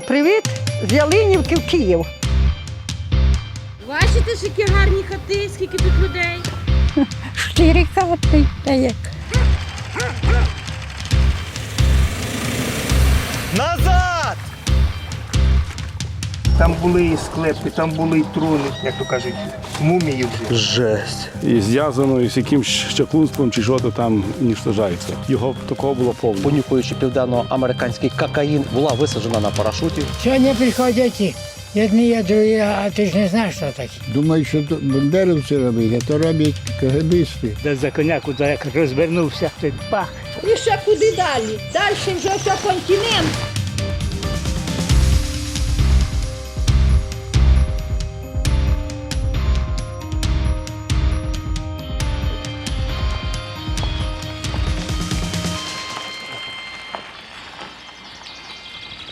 Привіт з Ялинівки в Київ. Бачите ж, які гарні хати, скільки тут людей. 4 хати, та як. Назад! Там були і склепи, там були і труни, як то кажуть, мумії вже. Жесть. І зв'язано із якимсь чаклунством чи що то там уніштожається. Його такого було повно. Понюхуючи південноамериканський кокаїн, була висаджена на парашуті. Сьогодні приходять одні, а другі, а ти ж не знаєш, що таке. Думаю, що то бандеровці роблять, а то роблять КГБисти. Де за коня, куди як розвернувся, то бах. І ще куди далі? Далі вже все континент.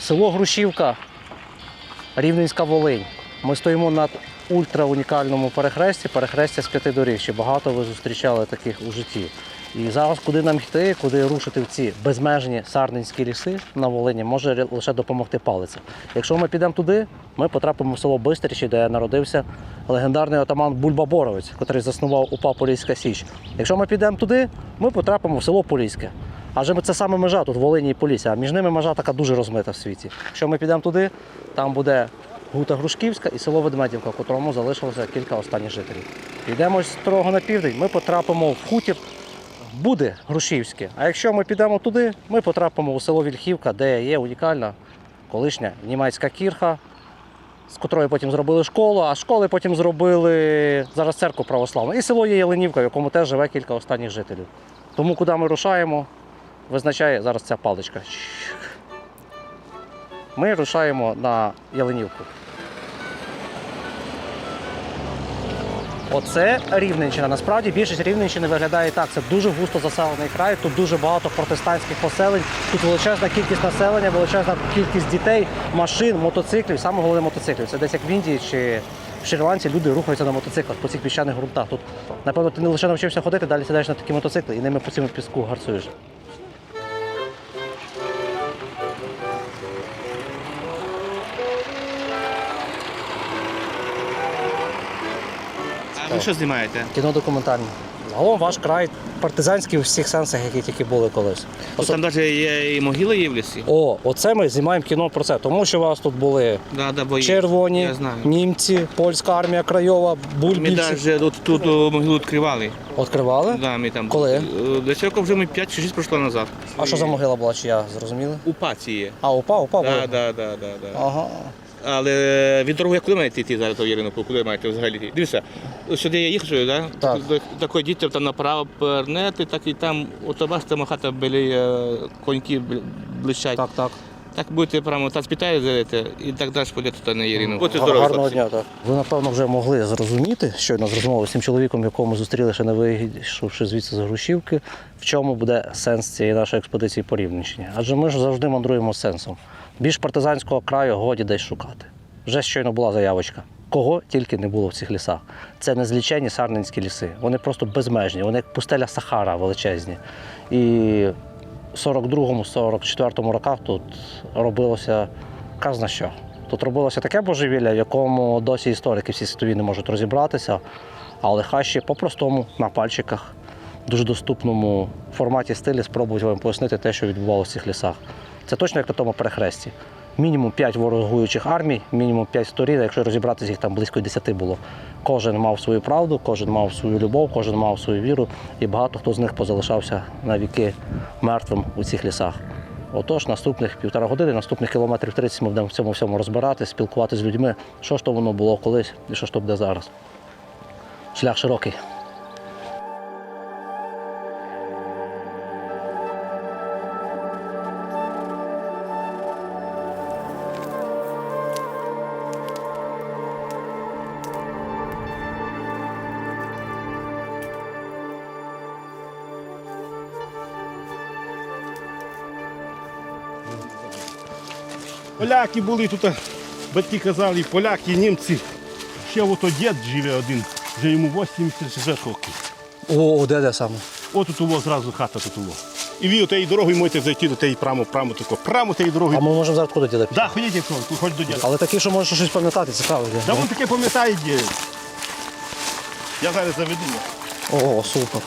Село Грушівка, Рівненська Волинь. Ми стоїмо на ультраунікальному перехресті, перехрестя з 5 доріг. Ще багато ви зустрічали таких у житті. І зараз куди нам йти, куди рушити в ці безмежні сарненські ліси на Волині, може лише допомогти палиця. Якщо ми підемо туди, ми потрапимо в село Бистричі, де народився легендарний отаман Бульба Боровець, який заснував УПА Поліська Січ. Якщо ми підемо туди, ми потрапимо в село Поліське. Адже це саме межа тут Волині і Полісся, а між ними межа така дуже розмита в світі. Якщо ми підемо туди, там буде Гута Грушківська і село Ведмедівка, в котрому залишилося кілька останніх жителів. Йдемо строго на південь, ми потрапимо в хутір Буди Грушівське. А якщо ми підемо туди, ми потрапимо у село Вільхівка, де є унікальна колишня німецька кірха, з котрої потім зробили школу, а з школи потім зробили зараз церкву православну. І село є Ялинівка, в якому теж живе кілька останніх жителів. Тому куди ми рушаємо, визначає зараз ця паличка. Ми рушаємо на Ялинівку. Оце Рівненщина. Насправді більшість Рівненщини виглядає так. Це дуже густо заселений край, тут дуже багато протестантських поселень, тут величезна кількість населення, величезна кількість дітей, машин, мотоциклів, саме головне мотоциклів. Це десь як в Індії чи в Шрі-Ланці люди рухаються на мотоциклах по цих піщаних ґрунтах. Тут, напевно, ти не лише навчився ходити, далі сідаєш на такі мотоцикли і ними по цьому піску гарцуєш. А ви що знімаєте? Кіно документальне. Загалом ваш край партизанський у всіх сенсах, які тільки були колись. Там навіть є і могили є в лісі. Оце ми знімаємо кіно про це, тому що у вас тут були Бої. червоні, Я знаю. німці, польська армія краєва, Ми бульбівці. навіть тут могилу відкривали. Відкривали? Да, ми там. Коли? Десь років вже ми 5 чи 6 пройшло назад. А що за могила була, чи я зрозуміли? УПА ці є. А, упав була? Да. Ага. Але від дороги, куди маєте йти зараз, то Яринополь, куди маєте взагалі йти? Дивіться, сюди я їхав, да? Так. Такий дітям там направо повернете, так і там, от бачите, хата біля коньки блищать. Так. Так будете прямо там спитаєте і так далі підете на Яринополь. Будьте Гарного здорові. дня, так. Ви, напевно, вже могли зрозуміти, щойно з розмови з цим чоловіком, якого ми зустріли, ще не вийшовши звідси з Грушівки, в чому буде сенс цієї нашої експедиції по Рівненщині. Адже ми ж завжди мандруємо з сенсом. Більш партизанського краю годі десь шукати. Вже щойно була заявочка. Кого тільки не було в цих лісах. Це незліченні сарненські ліси. Вони просто безмежні, вони як пустеля Сахара величезні. І в 42-44 роках тут робилося казна що. Тут робилося таке божевілля, в якому досі історики всі світові не можуть розібратися, але хащі по-простому, на пальчиках, в дуже доступному форматі стилі спробують вам пояснити те, що відбувалося в цих лісах. Це точно як на тому перехресті. Мінімум 5 ворогуючих армій, мінімум 5 сторін, якщо розібратися, їх там близько 10 було. Кожен мав свою правду, кожен мав свою любов, кожен мав свою віру, і багато хто з них позалишався на віки мертвим у цих лісах. Отож, наступних 1,5 години, наступних кілометрів 30 ми будемо в цьому всьому розбиратися, спілкуватися з людьми, що ж то воно було колись і що ж то буде зараз. Шлях широкий. Поляки були тут, батьки казали, поляки, німці. Ще ото дід живе один, вже йому 86 років. О, де саме? От тут зразу хата тут. І ви тією дорогою можете зайти до тієї прямо тако. Прямо тією А дорогою. ми можемо зараз куди діти? Да, ходіть, якщо хоч до діда. Але такий, що можеш щось пам'ятати, цікаво. Да він таке пам'ятає дід. Я зараз заведу. Ого, супер.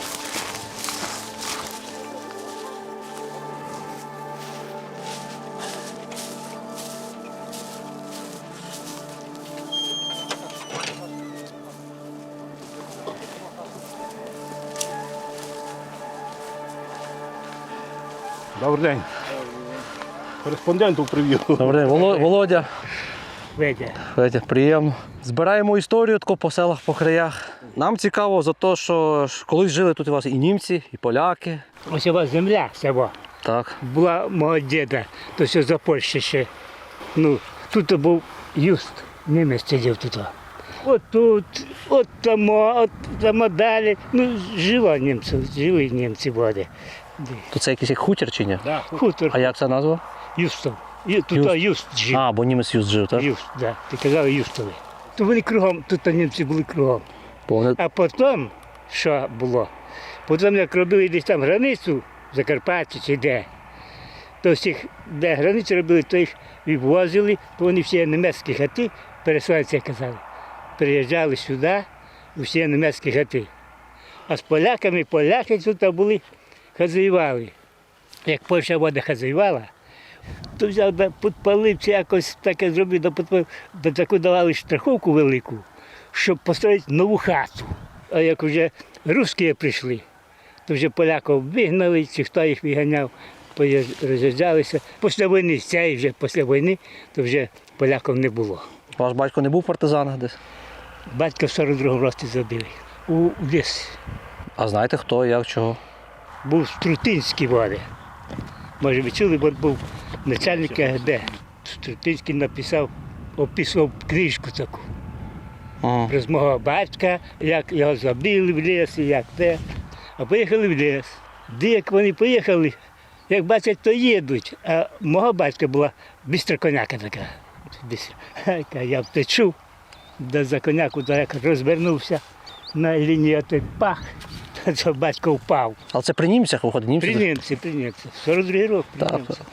Добрий день. Кореспондентів привів. Добре, Володя. Видя. Приємно. Збираємо історію тако по селах, по краях. Нам цікаво за те, що колись жили тут у вас і німці, і поляки. Ось у вас земля сява. Так. Була мого діда, то все за Польщі ще. Ну, тут був Юст, німець сидів тут. От тут, от там далі. Ну, жили німці води. То це якийсь як хутір чи ні? Да. Хутор А як це назва? Юстов. Тут Юст жив. А, бо німець Юст жив, так? Юст, да. Ти казали Юстові. То вони кругом, тут німці були кругом. Бо вони... А потім, що було? Потім, як робили десь там границю, в Закарпатті чи де, то всіх, де границю робили, то їх вивозили, то вони всі німецькі хати, переселенці як казали, приїжджали сюди, всі німецькі хати. А з поляками, поляки тут були, хазяювали. Як Польща вода хазяювала, то взяв, да, підпалив, чи якось таке зробив, да, підпалив, да, таку давали страховку велику, щоб построїти нову хату. А як вже русські прийшли, то вже поляків вигнали, чи хто їх виганяв, роз'їжджалися. Після війни, вже після війни, то вже поляків не було. Ваш батько не був в партизанах десь? Батька в 42-му році забили. У ліс. А знаєте хто, як, чого? Був Струтинський води. Може, ви чули, бо був начальник КГБ. Струтинський описував книжку таку. Ага. Про мого батька, як його забили в ліс, і як те. А поїхали в ліс. Де як вони поїхали, як бачать, то їдуть. А мого батька була бистра коняка така. Я втечу, де за коняку як розвернувся на лінії той пах, то батько впав. Але це при німцях виходить? Німці? При німці. 42 роки при Так. німцях.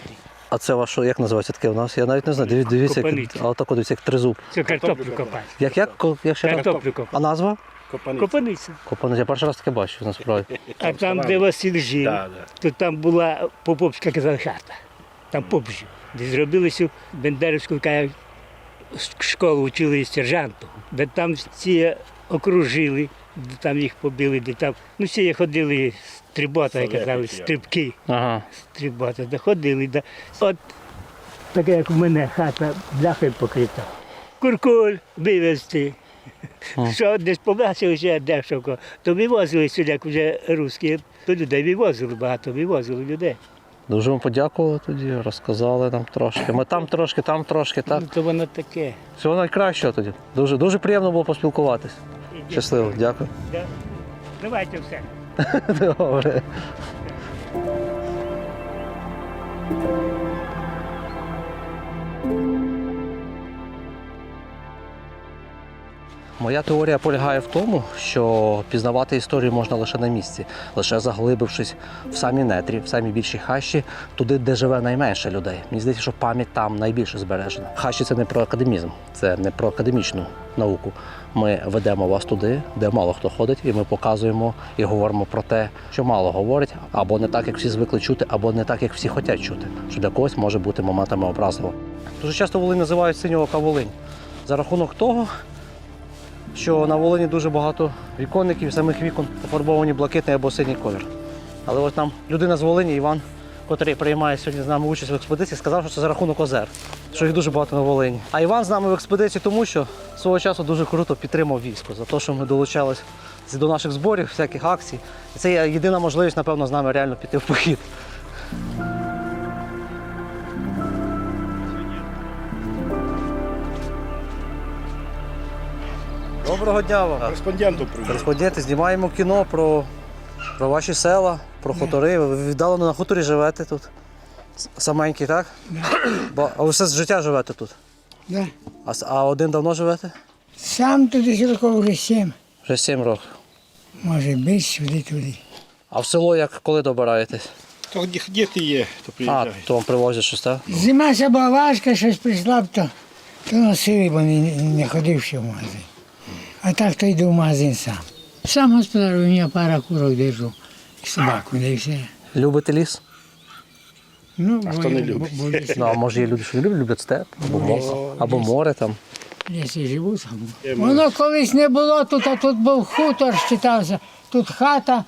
А це ваш, як називається таке у нас? Я навіть не знаю. Дивіться, Копаниця. а отако, дивіться, як тризуб. Це картоплю копати. Як ще раз? Картоплю копати. А назва? Копаниця. Копаниця. Я перший раз таке бачу, насправді. А там, де Василь жив, Да. то там була попопська казала хата. Там поп жив. Де зробили цю Бендерівську школу, вчили сержанту. Де там всі окружили, де там їх побили, де там, ну всі ходили стрибота, як казали, стрибки. Ага. Стрибота, де ходили. Де. От така, як у мене хата, бляхою покрита. Куркуль вивезти. Що десь побачив ще дешево, то вивозили сюди, як вже русські, то людей вивозили, багато вивозили людей. Дуже вам подякували тоді, розказали нам трошки. Ми там трошки, так. Ну, то воно таке. Всього найкращого тоді. Дуже приємно було поспілкуватись. Щасливо, дякую. Да? Давайте все. Добре. Моя теорія полягає в тому, що пізнавати історію можна лише на місці, лише заглибившись в самі нетрі, в самі більші хащі, туди, де живе найменше людей. Мені здається, що пам'ять там найбільше збережена. Хащі – це не про академізм, це не про академічну науку. Ми ведемо вас туди, де мало хто ходить, і ми показуємо і говоримо про те, що мало говорять, або не так, як всі звикли чути, або не так, як всі хочуть чути, що для когось може бути моментами образливо. Дуже часто Волинь називають синьоока Волинь. За рахунок того, що на Волині дуже багато віконників, самих вікон пофарбовані блакитний або синій колір. Але от нам людина з Волині, Іван, котрий приймає сьогодні з нами участь в експедиції, сказав, що це за рахунок озер, що їх дуже багато на Волині. А Іван з нами в експедиції тому, що свого часу дуже круто підтримав військо, за те, що ми долучалися до наших зборів, всяких акцій. І це є єдина можливість, напевно, з нами реально піти в похід. Доброго дня вам. Кореспондентів привів. Кореспонденти, знімаємо кіно про ваші села, про хутори. Ви віддалено на хуторі живете тут. Саменькі, так? А ви все з життя живете тут? Да. А один давно живете? Сам туди років вже 7. Вже 7 років. Може більше, туди. А в село як коли добираєтесь? То діти є, то А, приїжджають. то вам привозять щось, так? Зима ще була важка, щось прийшла б, то носили, бо не ходив ще в магазин. А так то йду в магазин сам. Сам господарю, у мене пара курок держу, і собаку, да і все. Любите ліс? Ну, А хто не любить? Ну, а може є люди, що люблять степ, або море там. Лісі живуть сам. Воно колись не було тут, а тут був хутор, считався. Тут хата,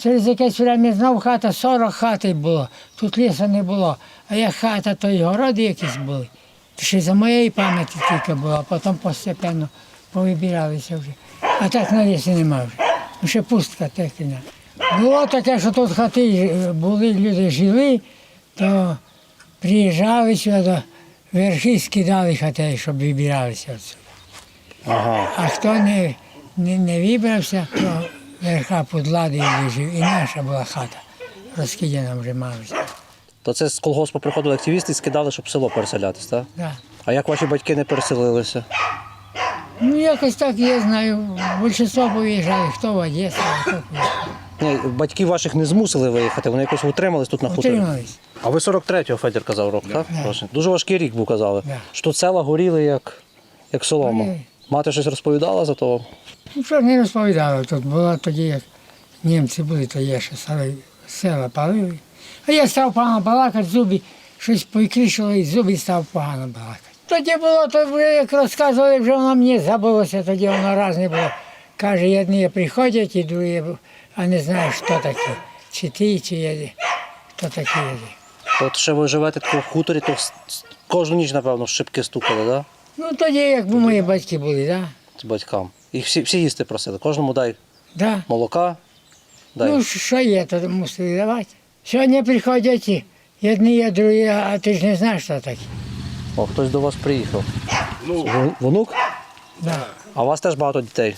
через якесь время знов хата, 40 хат було. Тут лісу не було. А як хата, то й городи якісь були. Ще за моєї пам'яті тільки було, а потім постепенно повибиралися вже. А так на лісі нема вже. Ще пустка така. Було таке, що тут хати були, люди жили, то приїжджали сюди, верхи скидали хати, щоб вибиралися відсюди. Ага. А хто не вибрався, то верха під ладою лежив. І наша була хата, розкидана вже малися. То це з колгоспу приходили активісти і скидали, щоб в село переселятись, так? Да. А як ваші батьки не переселилися? Ну, якось так, я знаю, більшість виїжджали, хто в Одесу, а хто куди. Ні, батьків ваших не змусили виїхати, вони якось утримались тут на хуторі. Утримались. А ви 43-го, Федір казав, рок, так? Дуже важкий рік був, казали. Да. Що тут села горіли, як солома. Ой. Мати щось розповідала за то? Ну, що не розповідали, тут було тоді, як німці були, то є ще села палили. А я став погано балакати, зуби, щось повикрішували, і зуби став погано балакати. Тоді було, то вже як розказували, вже воно мені забулося, тоді воно різне було. Каже, одні приходять, і другі, а не знаєш, хто такі. Чи ти, чи я, хто такі. От ще ви живете в хуторі, то кожну ніч, напевно, шибки стукали, так? Ну тоді, як мої батьки були, так? Да? З батькам. Їх всі їсти просили. Кожному дай Да. молока, дай. Ну, що є, то мусили давати. Сьогодні приходять і одні, і другі, а ти ж не знаєш, хто такі. О, хтось до вас приїхав. Внук? Да. А у вас теж багато дітей?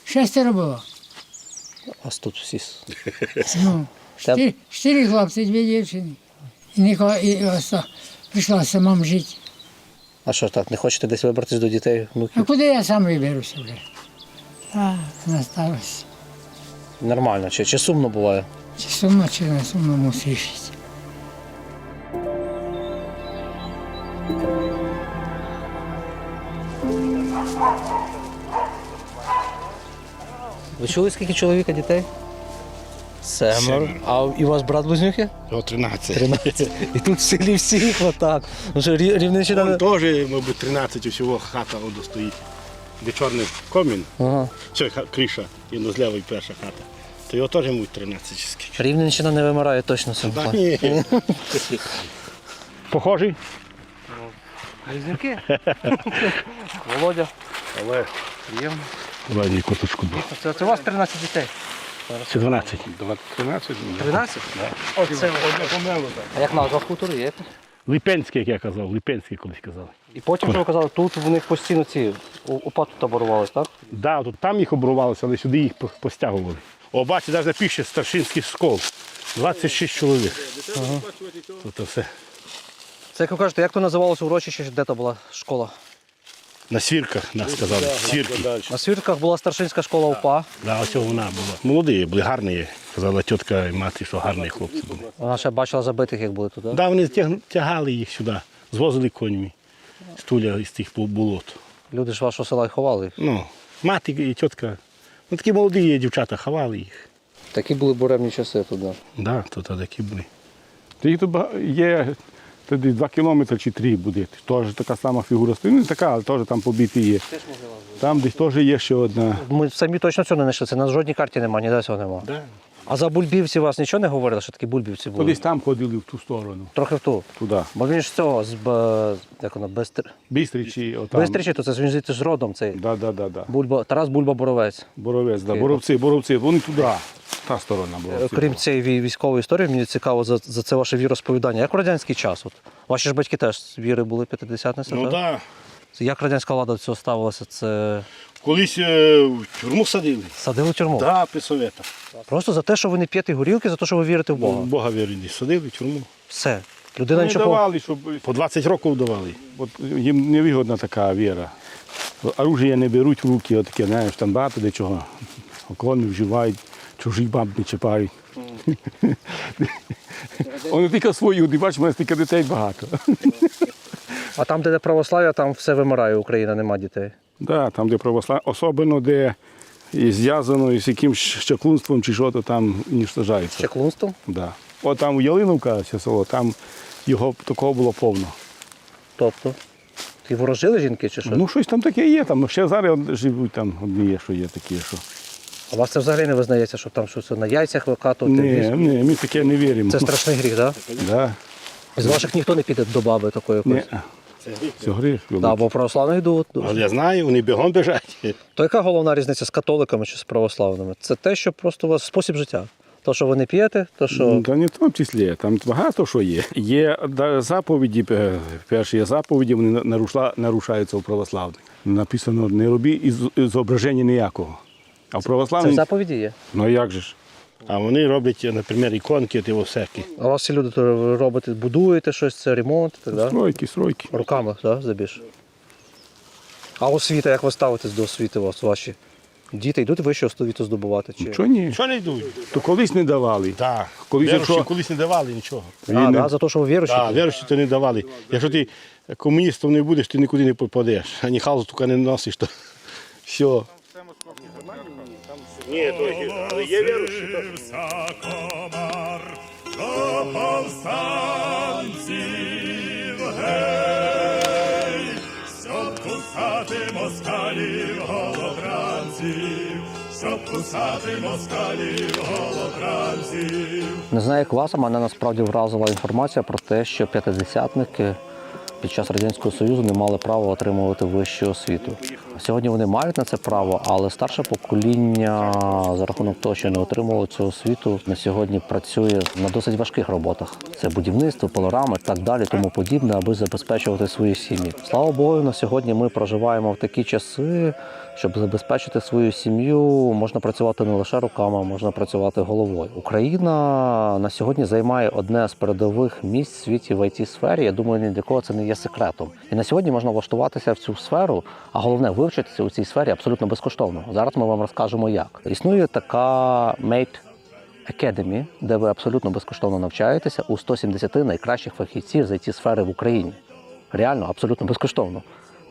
6 було. У вас тут всі. Ну, 4 хлопці, 2 дівчини. І нікого, і ось прийшла самому жити. А що так, не хочете десь вибратися до дітей, А внуків? куди я сам виберуся вже? А, на старості. Нормально, чи сумно буває? Чи сумно, чи не сумно мусиш жити. Ви чули, скільки чоловіка дітей? 7. А і у вас брат близнюки? Його 13. 13. І тут в селі всіх отак. Ну що, Рівненщина... Вон теж, мабуть, 13 усього хата воно стоїть. Де чорний комін, Ага. це криша, і на зліва перша хата. То його теж, мабуть, 13 чи скільки. Рівненщина не вимирає точно в цьому Так, плані. ні. Похожий? Близнюки? Володя. Але Приємно. давай коточку. Це у вас 13 дітей? Це 12. 13? 13? Оце. А як назва хутору є? Липенський, як я казав, Липенський колись казали. І потім, що ви казали, тут в них постійно ці упа тут оборвались, так? Да, тут там їх обрувалося, але сюди їх постягували. О, бачите, навіть пише старшинський школ. 26 чоловік. Тут все. Це, як ви кажете, як то називалося урочище, де то була школа? На свірках нас сказали. Свірки. На Свірках була старшинська школа УПА. Да, ось вона була. Молоді були, гарні. Казала тітка і мати, що гарні хлопці були. Вона ще бачила забитих, як були тут, так? Да, вони тягали їх сюди, звозили конями з туля із тих болот. Люди ж вашого села й ховали. Ну, мати і тітка, ну такі молоді дівчата ховали їх. Такі були буремні часи тут, так. Да, то такі були. Їх тут є тоді 2 кілометри чи 3 буде. Теж така сама фігура стоїть. Ну, не така, але теж там побиті є. Там десь теж є ще одна. Ми самі точно цього не знайшли, це на жодній карті немає, ніде цього немає. Да. А за бульбівці вас нічого не говорили, що такі бульбівці були? Колись там ходили в ту сторону, Трохи в ту. туди. Бо він ж з цього, як воно, Бистричі, отам. Бистричі, то це він звідти з родом цей. Да. Тарас Бульба-Боровець. Боровець, да. Окей. Боровці, вони туди. Та сторона була. Крім цієї військової історії, мені цікаво за це ваше віросповідання. Як в радянський час? От, ваші ж батьки теж віри були п'ятидесятниці? Ну так. Да. Як радянська влада до цього ставилася? Це Колись в тюрму садили. садили в тюрму? Да, при совєтах. Просто за те, що ви не п'єте горілки, за те, що ви вірите в Бога. Бога вірили, садили в тюрму. Все. Людина Не нічого. давали, щоб... По 20 років давали. От їм невигодна така віра. Оружие не беруть в руки, отаке, знаєш, там багато де чого. Окони вживають, чужих баб не чіпають. Вони тільки свої, ти бачиш, у мене стільки дітей багато. А там, де православ'я, там все вимирає, Україна, нема дітей. Да, там, де православ'я, особливо де і зв'язано із якимось чаклунством чи що, то там уніштожається. Чаклунством? Да. От там у Ялиновка, це село, там його такого було повно. Тобто? І ворожили жінки чи що? Ну, щось там таке є, там ще зараз живуть, там одні є, що є такі, що. А у вас це взагалі не визнається, що там щось на яйцях викатувати? Ні, ми таке не віримо. Це страшний гріх, так? Да. З ваших ніхто не піде до баби такої Ні. якоїсь? Це гріх. Да, бо православних йдуть. Але я знаю, вони бігом біжать. То яка головна різниця з католиками чи з православними? Це те, що просто у вас спосіб життя. То, що ви не п'єте, то що. Та не в тому числі, там багато що є. Є заповіді, перші заповіді, вони нарушаються у православних. Написано, не роби зображення ніякого. А в Це в православних, заповіді є. ну а як же ж? А вони роблять, наприклад, іконки, ті всякі. А у вас всі люди то робите, будуєте щось, це ремонт, так, да? Стройки. Руками, так, здебільш. А освіта, як ви ставитесь до освіти у вас, ваші? Діти йдуть вищу освіту здобувати? Чи? Нічого ні. Що не йдуть? То колись не давали. Так. Колись, Віруючі якщо колись не давали нічого. Да, за те, що ви віруючі? Так, віруючі то не давали. Якщо ти комуністом не будеш, ти нікуди не попадеш. Ані халстука не носиш, то все. Ні, але є віруючі. Не знаю, як вас, а мене насправді вразила інформація про те, що п'ятидесятники під час Радянського Союзу не мали права отримувати вищу освіту. Сьогодні вони мають на це право, але старше покоління за рахунок того, що не отримувало цю освіту, на сьогодні працює на досить важких роботах. Це будівництво, полярами і так далі, тому подібне, аби забезпечувати свої сім'ї. Слава Богу, на сьогодні ми проживаємо в такі часи, щоб забезпечити свою сім'ю, можна працювати не лише руками, можна працювати головою. Україна на сьогодні займає одне з передових місць в світі в IT-сфері. Я думаю, ні для кого це не є секретом. І на сьогодні можна влаштуватися в цю сферу, а головне вивчитися у цій сфері абсолютно безкоштовно. Зараз ми вам розкажемо як. Існує така Mate Academy, де ви абсолютно безкоштовно навчаєтеся у 170 найкращих фахівців з IT-сфери в Україні. Реально, абсолютно безкоштовно.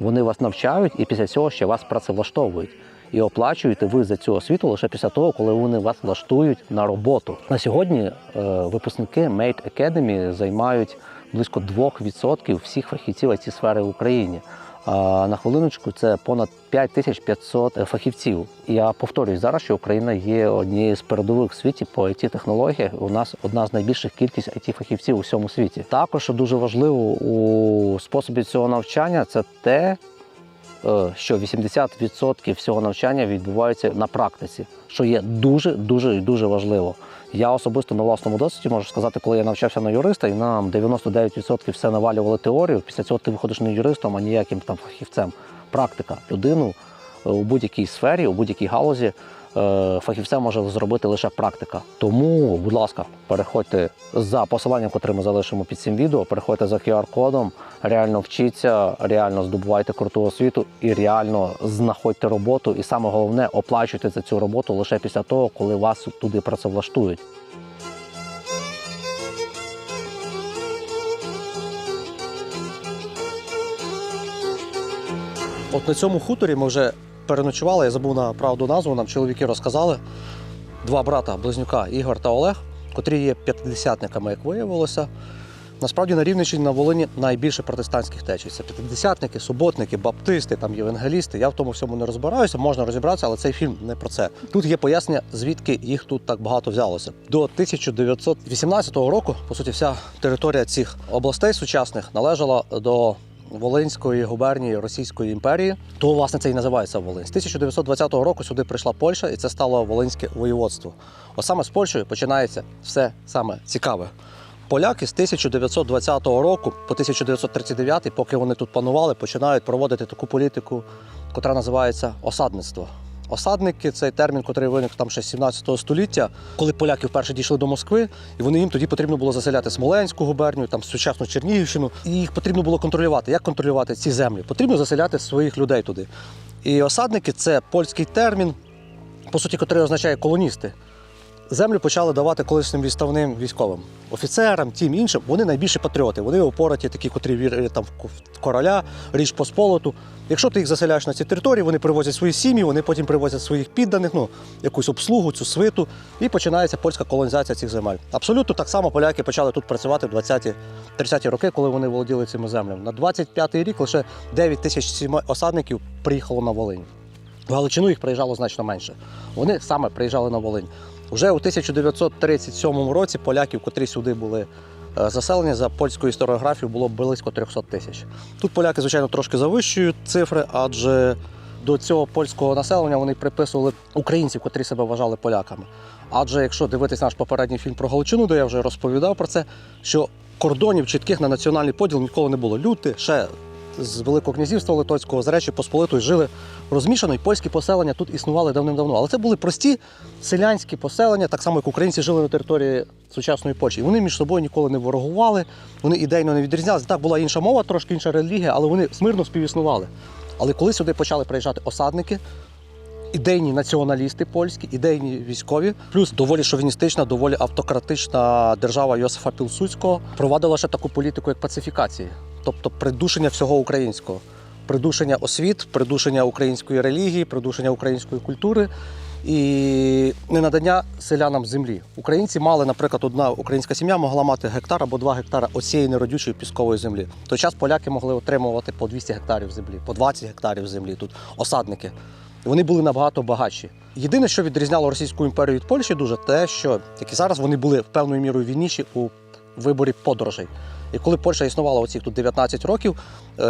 Вони вас навчають і після цього ще вас працевлаштовують. І оплачуєте ви за цю освіту лише після того, коли вони вас влаштують на роботу. На сьогодні випускники Mate Academy займають близько 2% всіх фахівців IT-сфери в Україні. А на хвилиночку це понад 5500 фахівців. І я повторюю зараз, що Україна є однією з передових в світі по IT-технологіях. У нас одна з найбільших кількість IT-фахівців у всьому світі. Також, що дуже важливо у способі цього навчання, це те, що 80% всього навчання відбувається на практиці, що є дуже важливо. Я особисто на власному досвіді можу сказати, коли я навчався на юриста, і нам 99% все навалювали теорію, після цього ти виходиш не юристом, а ніяким там фахівцем. Практика. Людину у будь-якій сфері, у будь-якій галузі фахівцем може зробити лише практика. Тому, будь ласка, переходьте за посиланням, яке ми залишимо під цим відео, переходьте за QR-кодом, реально вчіться, реально здобувайте круту освіту і реально знаходьте роботу. І саме головне, оплачуйте за цю роботу лише після того, коли вас туди працевлаштують. От на цьому хуторі ми вже переночували, я забув на правду назву, нам чоловіки розказали. Два брата-близнюка Ігор та Олег, котрі є п'ятидесятниками, як виявилося. Насправді на Рівненщині, на Волині найбільше протестантських течій. Це п'ятидесятники, суботники, баптисти, там євангелісти. Я в тому всьому не розбираюся, можна розібратися, але цей фільм не про це. Тут є пояснення, звідки їх тут так багато взялося. До 1918 року, по суті, вся територія цих областей сучасних належала до Волинської губернії Російської імперії, то, власне, це і називається Волинь. З 1920 року сюди прийшла Польща, і це стало Волинське воєводство. Ось саме з Польщею починається все саме цікаве. Поляки з 1920 року по 1939, поки вони тут панували, починають проводити таку політику, котра називається осадництво. Осадники – це термін, який виник там ще з 17 століття, коли поляки вперше дійшли до Москви, і їм тоді потрібно було заселяти Смоленську губернію, там сучасну Чернігівщину, і їх потрібно було контролювати. Як контролювати ці землі? Потрібно заселяти своїх людей туди. І осадники – це польський термін, по суті, який означає колоністи. землю почали давати колишнім відставним військовим. Офіцерам, тим іншим, вони найбільші патріоти. Вони опораті такі, котрі вірять там в короля, Річ Посполиту. Якщо ти їх заселяєш на ці території, вони привозять свої сім'ї, вони потім привозять своїх підданих, якусь обслугу, цю свиту, і починається польська колонізація цих земель. Абсолютно так само поляки почали тут працювати в 20-30-ті роки, коли вони володіли цими землями. На 25-й рік лише 9 тисяч осадників приїхало на Волинь. В Галичину їх приїжджало значно менше. Вони саме приїжджали на Волинь. Уже у 1937 році поляків, котрі сюди були заселені, за польською історіографією було близько 300 тисяч. Тут поляки, звичайно, трошки завищують цифри, адже до цього польського населення вони приписували українців, котрі себе вважали поляками. Адже якщо дивитись наш попередній фільм про Галичину, де я вже розповідав про це, що кордонів чітких на національний поділ ніколи не було. Люди ще з Великого князівства Литовського, з Речі Посполитої жили розмішано, і польські поселення тут існували давним-давно. Але це були прості селянські поселення, так само, як українці жили на території сучасної Польщі. І вони між собою ніколи не ворогували, вони ідейно не відрізнялися. Так, була інша мова, трошки інша релігія, але вони мирно співіснували. Але коли сюди почали приїжджати осадники, ідейні націоналісти польські, ідейні військові, плюс доволі шовіністична, доволі автократична держава Йосифа Пілсудського провадила ще таку політику, як пацифікації. Тобто придушення всього українського. Придушення освіт, придушення української релігії, придушення української культури і ненадання селянам землі. Українці мали, наприклад, одна українська сім'я могла мати гектар або 2 гектара оцієї неродючої піскової землі. В той час поляки могли отримувати по 200 гектарів землі, по 20 гектарів землі тут, осадники. Вони були набагато багатші. Єдине, що відрізняло Російську імперію від Польщі дуже, те, що, як і зараз, вони були певною мірою вільніші у виборі подорожей. І коли Польща існувала оцих тут 19 років,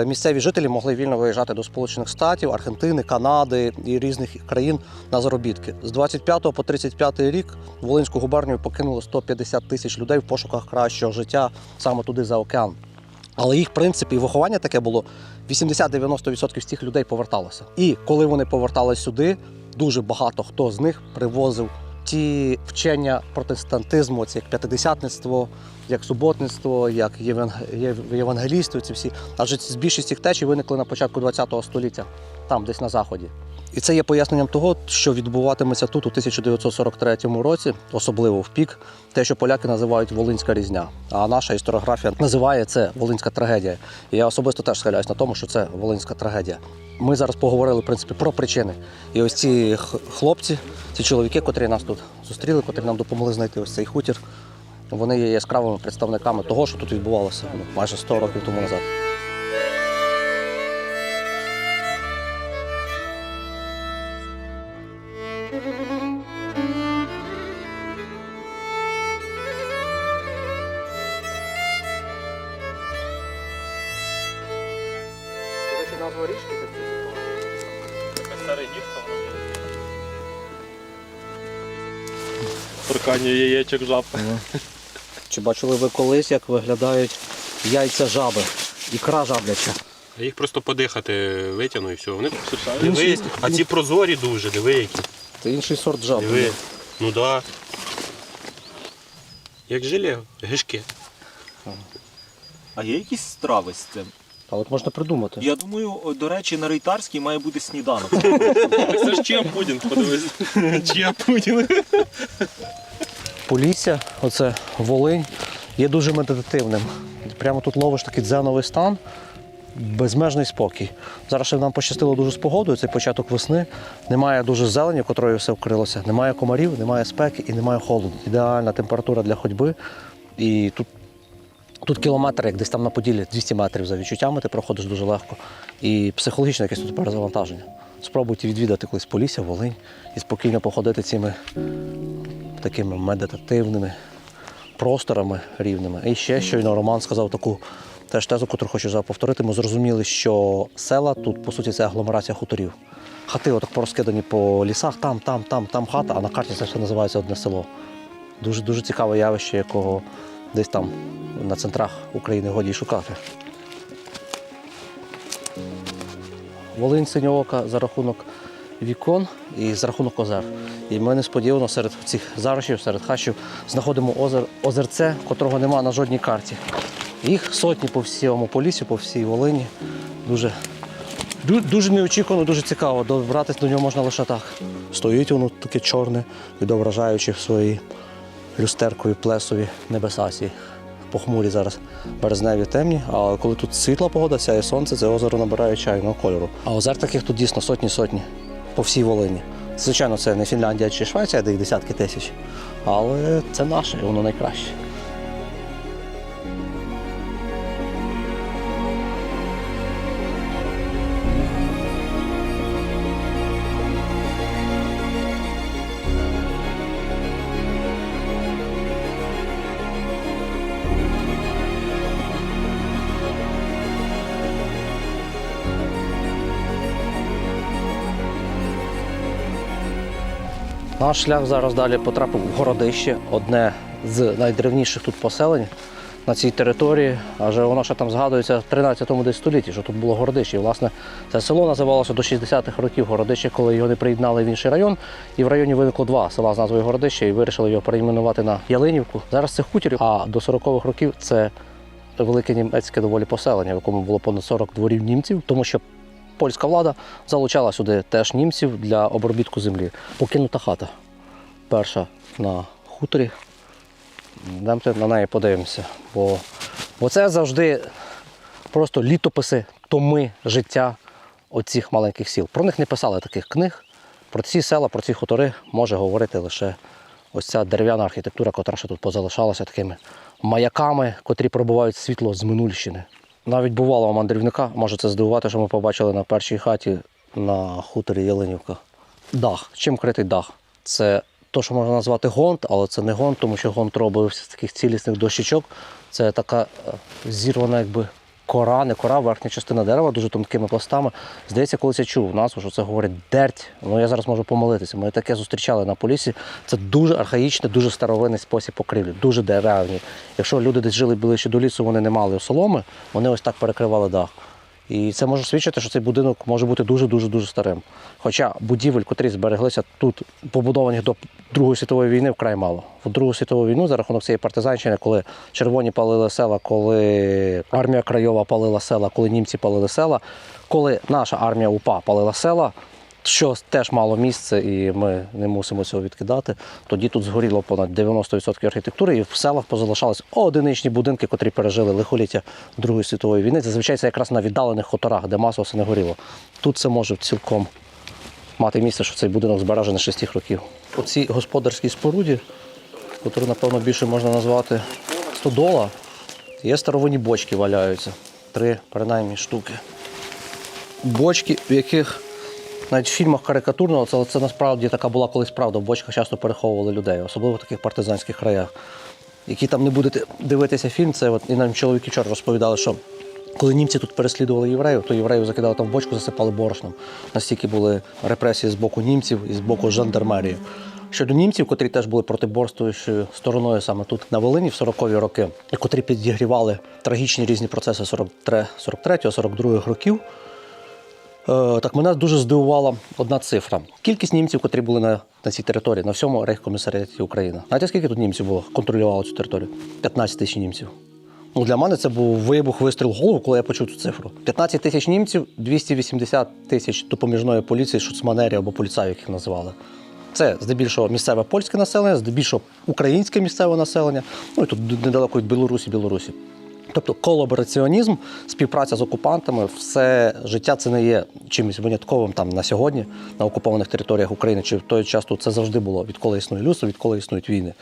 місцеві жителі могли вільно виїжджати до Сполучених Штатів, Аргентини, Канади і різних країн на заробітки. З 25 по 35 рік Волинську губернію покинуло 150 тисяч людей в пошуках кращого життя саме туди за океан. Але їх принцип і виховання таке було, 80-90% з цих людей поверталося. І коли вони поверталися сюди, дуже багато хто з них привозив ті вчення протестантизму, це як п'ятидесятництво, як суботництво, як євангелійство, ці всі. Адже більшість цих течій виникли на початку ХХ століття, там, десь на Заході. І це є поясненням того, що відбуватиметься тут у 1943 році, особливо в пік, те, що поляки називають Волинська різня. А наша історіографія називає це Волинська трагедія. І я особисто теж схиляюсь на тому, що це Волинська трагедія. Ми зараз поговорили, в принципі, про причини. І ось ці хлопці, ці чоловіки, котрі нас тут зустріли, котрі нам допомогли знайти ось цей хутір, вони є яскравими представниками того, що тут відбувалося майже 100 років тому назад. Назва річки Торкання яєчок жаб. Чи бачили ви колись, як виглядають яйця жаби? Ікра жабляча. Їх просто подихати витягну і все. Вони диви, а ці прозорі дуже, диви які. Це інший сорт жаб. Диви. Ну так. Да. Як желе, гишки. А є якісь страви з цим? А от можна придумати. Я думаю, до речі, на Рейтарській має бути сніданок. Це ж чия пудінг, подивись. Чия пудінг. Полісся, оце Волинь, є дуже медитативним. Прямо тут ловиш такий дзеновий стан, безмежний спокій. Зараз ще нам пощастило дуже з погодою, це початок весни. Немає дуже зелені, котрою все вкрилося. Немає комарів, немає спеки і немає холоду. Ідеальна температура для ходьби. І тут кілометр, як десь там на Поділлі, 200 метрів за відчуттями, ти проходиш дуже легко. І психологічне якесь тут перезавантаження. Спробуйте відвідати колись Полісся, Волинь і спокійно походити цими такими медитативними просторами рівними. І ще щойно Роман сказав таку теж тезу, яку хочу повторити. Ми зрозуміли, що села тут, по суті, це агломерація хуторів. Хати отак порозкидані по лісах, там хата, а на карті це все називається одне село. Дуже цікаве явище, якого десь там на центрах України годі й шукати. Волинь синьоока за рахунок вікон і за рахунок озер. І ми несподівано серед цих зарощів, серед хащів знаходимо озерце, котрого нема на жодній карті. Їх сотні по всьому Поліссю, по всій Волині. Дуже Дуже неочікувано, дуже цікаво. Добратися до нього можна лише так. Стоїть воно таке чорне, відображаючи свої люстеркові плесові небеса. Ці похмурі зараз березневі темні. А коли тут світла погода, сяє сонце, це озеро набирає чайного кольору. А озер таких тут дійсно сотні по всій Волині. Звичайно, це не Фінляндія чи Швеція, де їх десятки тисяч, але це наше, і воно найкраще. Наш шлях зараз далі потрапив в Городище, одне з найдревніших тут поселень на цій території, адже воно ще там згадується в 13 столітті, що тут було Городище. І, власне, це село називалося до 60-х років Городище, коли його не приєднали в інший район. І в районі виникло два села з назвою Городище і вирішили його перейменувати на Ялинівку. Зараз це хутір, а до 40-х років це велике німецьке доволі поселення, в якому було понад 40 дворів німців, тому що польська влада залучала сюди теж німців для обробітку землі. Покинута хата. Перша на хуторі. Йдемте на неї подивимося. Бо це завжди просто літописи, томи життя оцих маленьких сіл. Про них не писали таких книг. Про ці села, про ці хутори може говорити лише ось ця дерев'яна архітектура, котра ще тут позалишалася такими маяками, котрі пробивають світло з минульщини. Навіть бувалого мандрівника може це здивувати, що ми побачили на першій хаті на хуторі Ялинівка. Дах. Чим критий дах? Це те, що можна назвати гонт, але це не гонт, тому що гонт робився з таких цілісних дощечок. Це така зірвана якби кора, не кора, верхня частина дерева, дуже тонкими пластами. Здається, колись я чув назву, що це говорить дерть. Ну, я зараз можу помилитися. Ми таке зустрічали на Поліссі. Це дуже архаїчний, дуже старовинний спосіб покрівлі, дуже дерев'яний. Якщо люди десь жили ближче до лісу, вони не мали соломи, вони ось так перекривали дах. І це може свідчити, що цей будинок може бути дуже-дуже старим. Хоча будівель, котрі збереглися тут, побудовані до Другої світової війни, вкрай мало. В Другу світову війну за рахунок цієї партизанщини, коли червоні палили села, коли армія Крайова палила села, коли німці палили села, коли наша армія УПА палила села, що теж мало місце і ми не мусимо цього відкидати, тоді тут згоріло понад 90% архітектури і в селах позалишались одиничні будинки, котрі пережили лихоліття Другої світової війни. Зазвичай це якраз на віддалених хуторах, де масово все не горіло. Тут це може цілком мати місце, що цей будинок збережений з 6 років. У цій господарській споруді, яку, напевно, більше можна назвати стодола, є старовинні бочки валяються. 3, принаймні, штуки. Бочки, в яких навіть в фільмах карикатурного, це насправді така була колись правда, в бочках часто переховували людей, особливо в таких партизанських краях. Які там не будете дивитися фільм, це от, і нам чоловіки вчора розповідали, що коли німці тут переслідували євреїв, то євреїв закидали там в бочку, засипали борошном. Настільки були репресії з боку німців і з боку жандармерії. Щодо німців, котрі теж були протиборствуючою стороною саме тут на Волині в 40-ві роки, і котрі підігрівали трагічні різні процеси 43-42 років, так мене дуже здивувала одна цифра. Кількість німців, котрі були на цій території, на всьому Рейхкомісаріаті України. Знаєте, скільки тут німців було, контролювало цю територію? 15 тисяч німців. Ну, для мене це був вибух, вистріл в голову, коли я почув цю цифру. 15 тисяч німців, 280 тисяч допоміжної поліції, шуцманерів або поліцаїв, їх називали. Це здебільшого місцеве польське населення, здебільшого українське місцеве населення, ну і тут недалеко від Білорусі. Тобто колабораціонізм, співпраця з окупантами, все життя це не є чимось винятковим там на сьогодні, на окупованих територіях України, чи в той час тут це завжди було, відколи існує людство, відколи існують війни.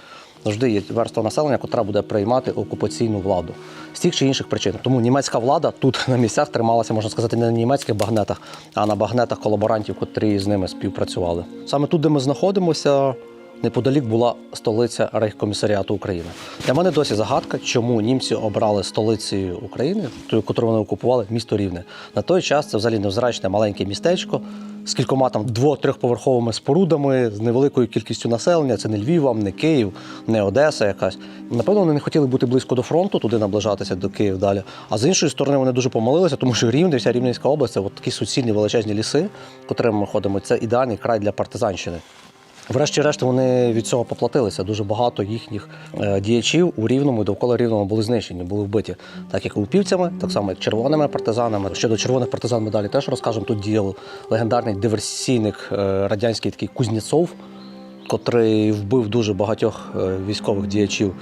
Завжди є верства населення, яка буде приймати окупаційну владу з тих чи інших причин. Тому німецька влада тут на місцях трималася, можна сказати, не на німецьких багнетах, а на багнетах колаборантів, котрі з ними співпрацювали. Саме тут, де ми знаходимося, неподалік була столиця Рейхкомісаріату України. Для мене досі загадка, чому німці обрали столицею України, ту, яку вони окупували, місто Рівне. На той час це взагалі невзрачне маленьке містечко з кількома там 2-3-поверховими спорудами, з невеликою кількістю населення. Це не Львів, вам, не Київ, не Одеса якась. Напевно, вони не хотіли бути близько до фронту, туди наближатися до Києва далі. А з іншої сторони, вони дуже помилилися, тому що Рівне, вся Рівненська область, це от такі суцільні величезні ліси, котрими ми ходимо. Це ідеальний край для партизанщини. Врешті-решт вони від цього поплатилися. Дуже багато їхніх діячів у Рівному і довкола Рівного були знищені, були вбиті. Так як упівцями, так само як червоними партизанами. Щодо червоних партизан ми далі теж розкажемо. Тут діяв легендарний диверсійник радянський такий Кузнєцов, котрий вбив дуже багатьох військових діячів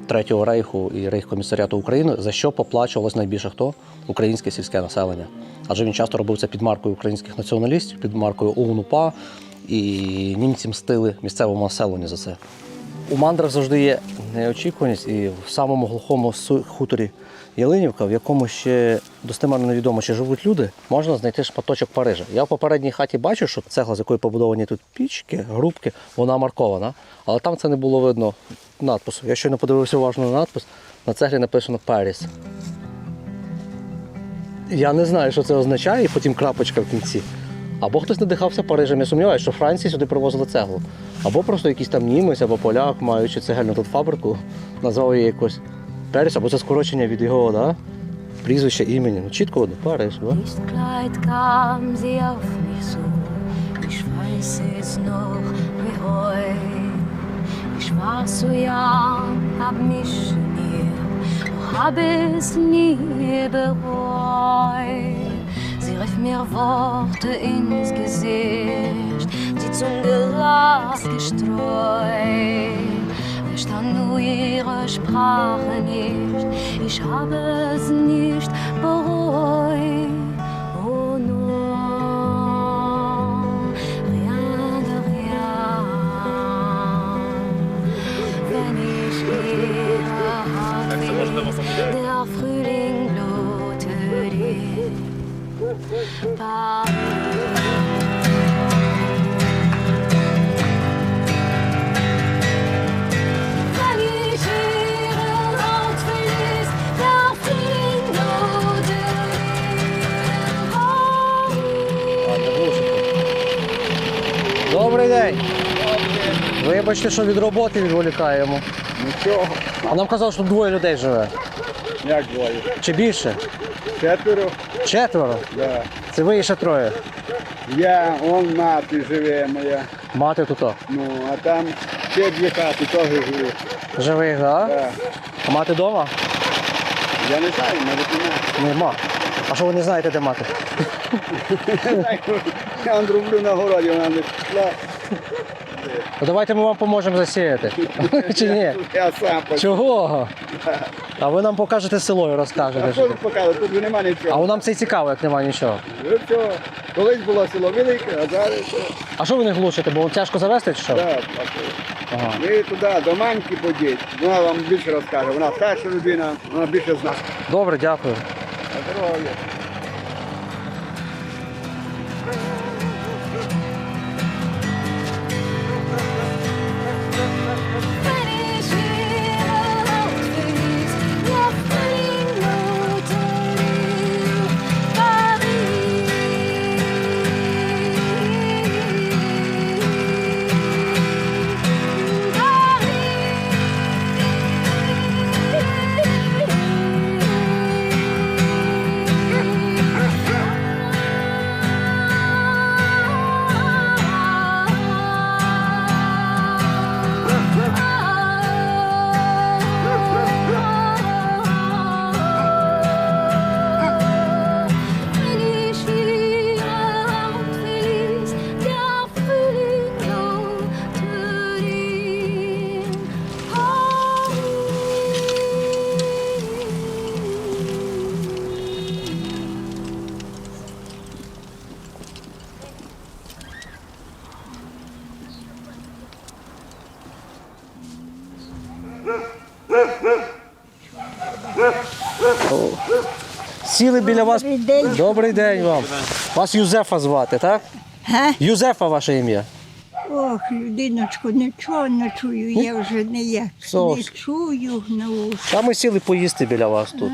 Третього рейху і Рейхкомісаріату України, за що поплачувалось найбільше хто? Українське сільське населення. Адже він часто робив це під маркою українських націоналістів, під маркою ОУН-УПА, і німці мстили місцевому населенню за це. У мандрах завжди є неочікуваність, і в самому глухому хуторі Ялинівка, в якому ще достеменно невідомо, чи живуть люди, можна знайти шматочок Парижа. Я в попередній хаті бачу, що цегла, з якої побудовані тут пічки, грубки, вона маркована, але там це не було видно надпису. Я щойно подивився уважно на надпис, на цеглі написано «Паріс». Я не знаю, що це означає, і потім крапочка в кінці. Або хтось надихався Парижем, я сумніваюся, що Франції сюди привозили цеглу. Або просто якийсь там німець, або поляк, маючи цегельну тут фабрику, назвав її якось Париж, або це скорочення від його прізвища, імені. Ну, чітко видно, Париж. Sie rief mir Worte ins Gesicht, die zum Gras gestreut. Verstand nur ihre Sprache nicht, ich habe es nicht bereut. Oh non, rien de rien. Wenn ich ihre Haut will, der Frühling blutet ihr. Добрий день. Вибачте, що від роботи відволікаємо. Нічого. А нам казали, що тут двоє людей живе. Як двоє? Чи більше? 4. 4? Да. Це ви і ще 3? Я, он мати живе моя. Мати тут? Ну, а там ще 2 хати теж живуть. Живих, так? Да. А мати вдома? Я не знаю, навіть немає. Нема. А що ви не знаєте, де мати? Я вам роблю на городі, вона не пішла. Ну, давайте ми вам поможемо засіяти. Чи ні? Я сам почав. Чого? А ви нам покажете село і розкажете. А що тут показати? Тут же нема А нічого. нам це й цікаво, як немає нічого. Ну що, колись було село велике, а зараз що? А що ви не глушите? Бо тяжко завести чи що? Так, Ага. ви туди, до Маньки подіть, вона вам більше розкаже. Вона старша людина, вона більше знає. Добре, дякую. На здоров'я. Сіли біля вас. Добрий день. Добрий день вам. Вас Юзефа звати, так? Га? Юзефа ваше ім'я. Ох, людиночку, нічого не чую, я вже ніяк не Зовсім. чую. Ну, Та ми сіли поїсти біля вас тут.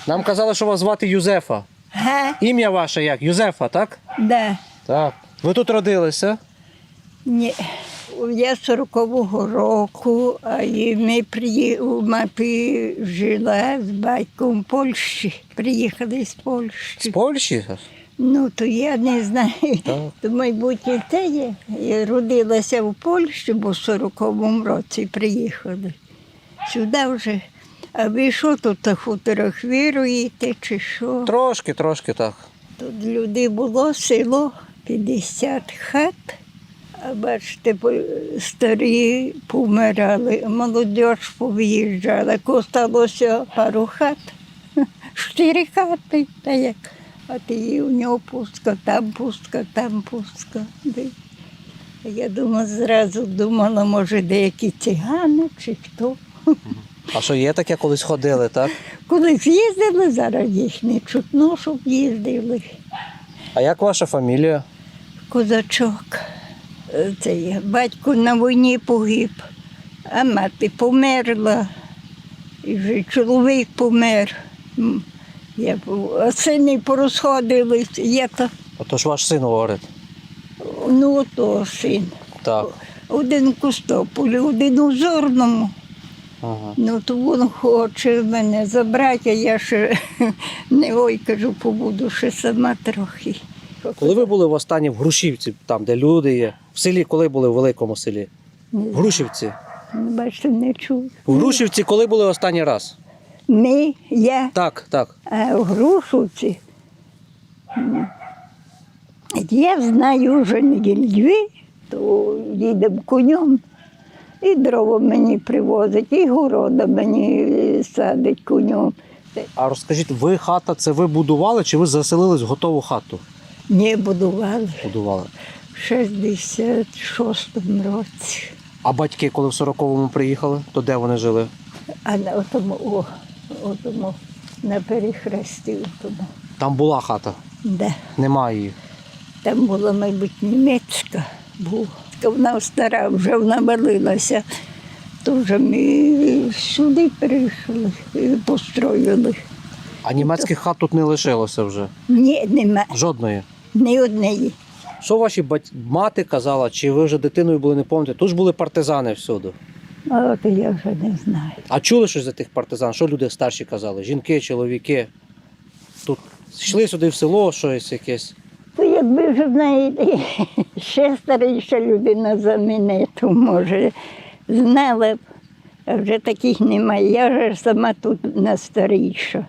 Нам казали, що вас звати Юзефа. га? Ім'я ваше як? Юзефа, так? Да. Так. Ви тут родилися? Ні. Я 40-го року, а і у мапі жила з батьком в Польщі. Приїхали з Польщі. З Польщі? Ну, то я не знаю. То майбутнє те є. Я родилася в Польщі, бо в 40-му році приїхали. Сюди вже. А ви що тут на хуторах віруєте чи що? Трошки так. Тут люди було, село, 50 хат. А бачите, старі помирали, молодь повиїжджала. Осталося пару хат, 4 хати. Та як? А ти у нього пустка, там пустка. Я зразу думала, може, деякі цигани чи хто. А що є таке, колись ходили, так? Колись їздили, зараз їх не чутно, щоб їздили. А як ваша фамілія? Козачок. Це є. Батько на війні погиб, а мати померла. І вже чоловік помер. А сини порозходились. Отож ваш син говорить. Ну, ото син. Так. Один в Костополі, один у Зорному. Ага. Ну, то він хоче мене забрати, а я ще не кажу, побуду ще сама трохи. Коли ви були востаннє в Грушівці, там, де люди є? В селі, коли були в великому селі? В Грушівці? Бачите, не чую. В Грушівці коли були останній раз? Я. Так. А в Грушівці я знаю вже неділі, то їдемо конем, і дрова мені привозить, і города мені садить конем. А розкажіть, хата, це ви будували чи ви заселились в готову хату? Не будували. Будували. В 66-му році. А батьки, коли в 40-му приїхали, то де вони жили? А на отому, на перехресті отому. Там була хата? Да. Немає її? Там була, мабуть, німецька. Вона стара, вже вона валилася. То вже ми сюди прийшли, построїли. А німецьких хат тут не лишилося вже? Ні, нема. Жодної? Ні однієї. Що ваші мати казала, чи ви вже дитиною були, не пам'ятаєте? Тут ж були партизани всюди. А от я вже не знаю. А чули щось за тих партизан? Що люди старші казали? Жінки, чоловіки? Тут йшли сюди в село, щось якесь? То якби вже, знаєте, ще старіша людина за мене, то може знала б, а вже таких немає. Я ж сама тут найстаріша.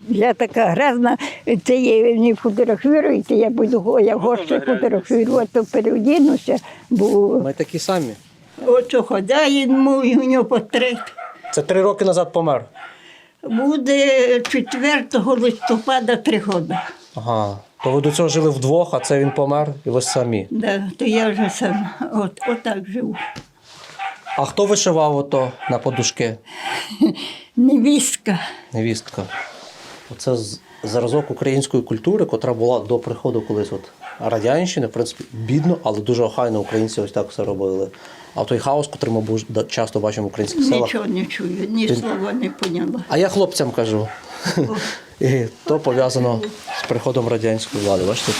Я така гразна, це я не фотографіруєте, я буду, я хочу фотографувати, то переодінуся, бо... Ми такі самі. Оце хазяїн мій, у нього портрет. Це 3 роки назад помер? Буде 4 листопада 3 роки. Ага. То ви до цього жили вдвох, а це він помер, і ви самі? Да, то я вже сама, отак живу. А хто вишивав ото на подушки? Невістка. Невістка. Оце зразок української культури, котра була до приходу колись от радянщини, в принципі, бідно, але дуже охайно українці ось так все робили. А той хаос, котрий ми часто бачимо в українських селах. Нічого не чую, ні слова не поняла. А я хлопцям кажу. І то пов'язано з приходом радянської влади. Бачите?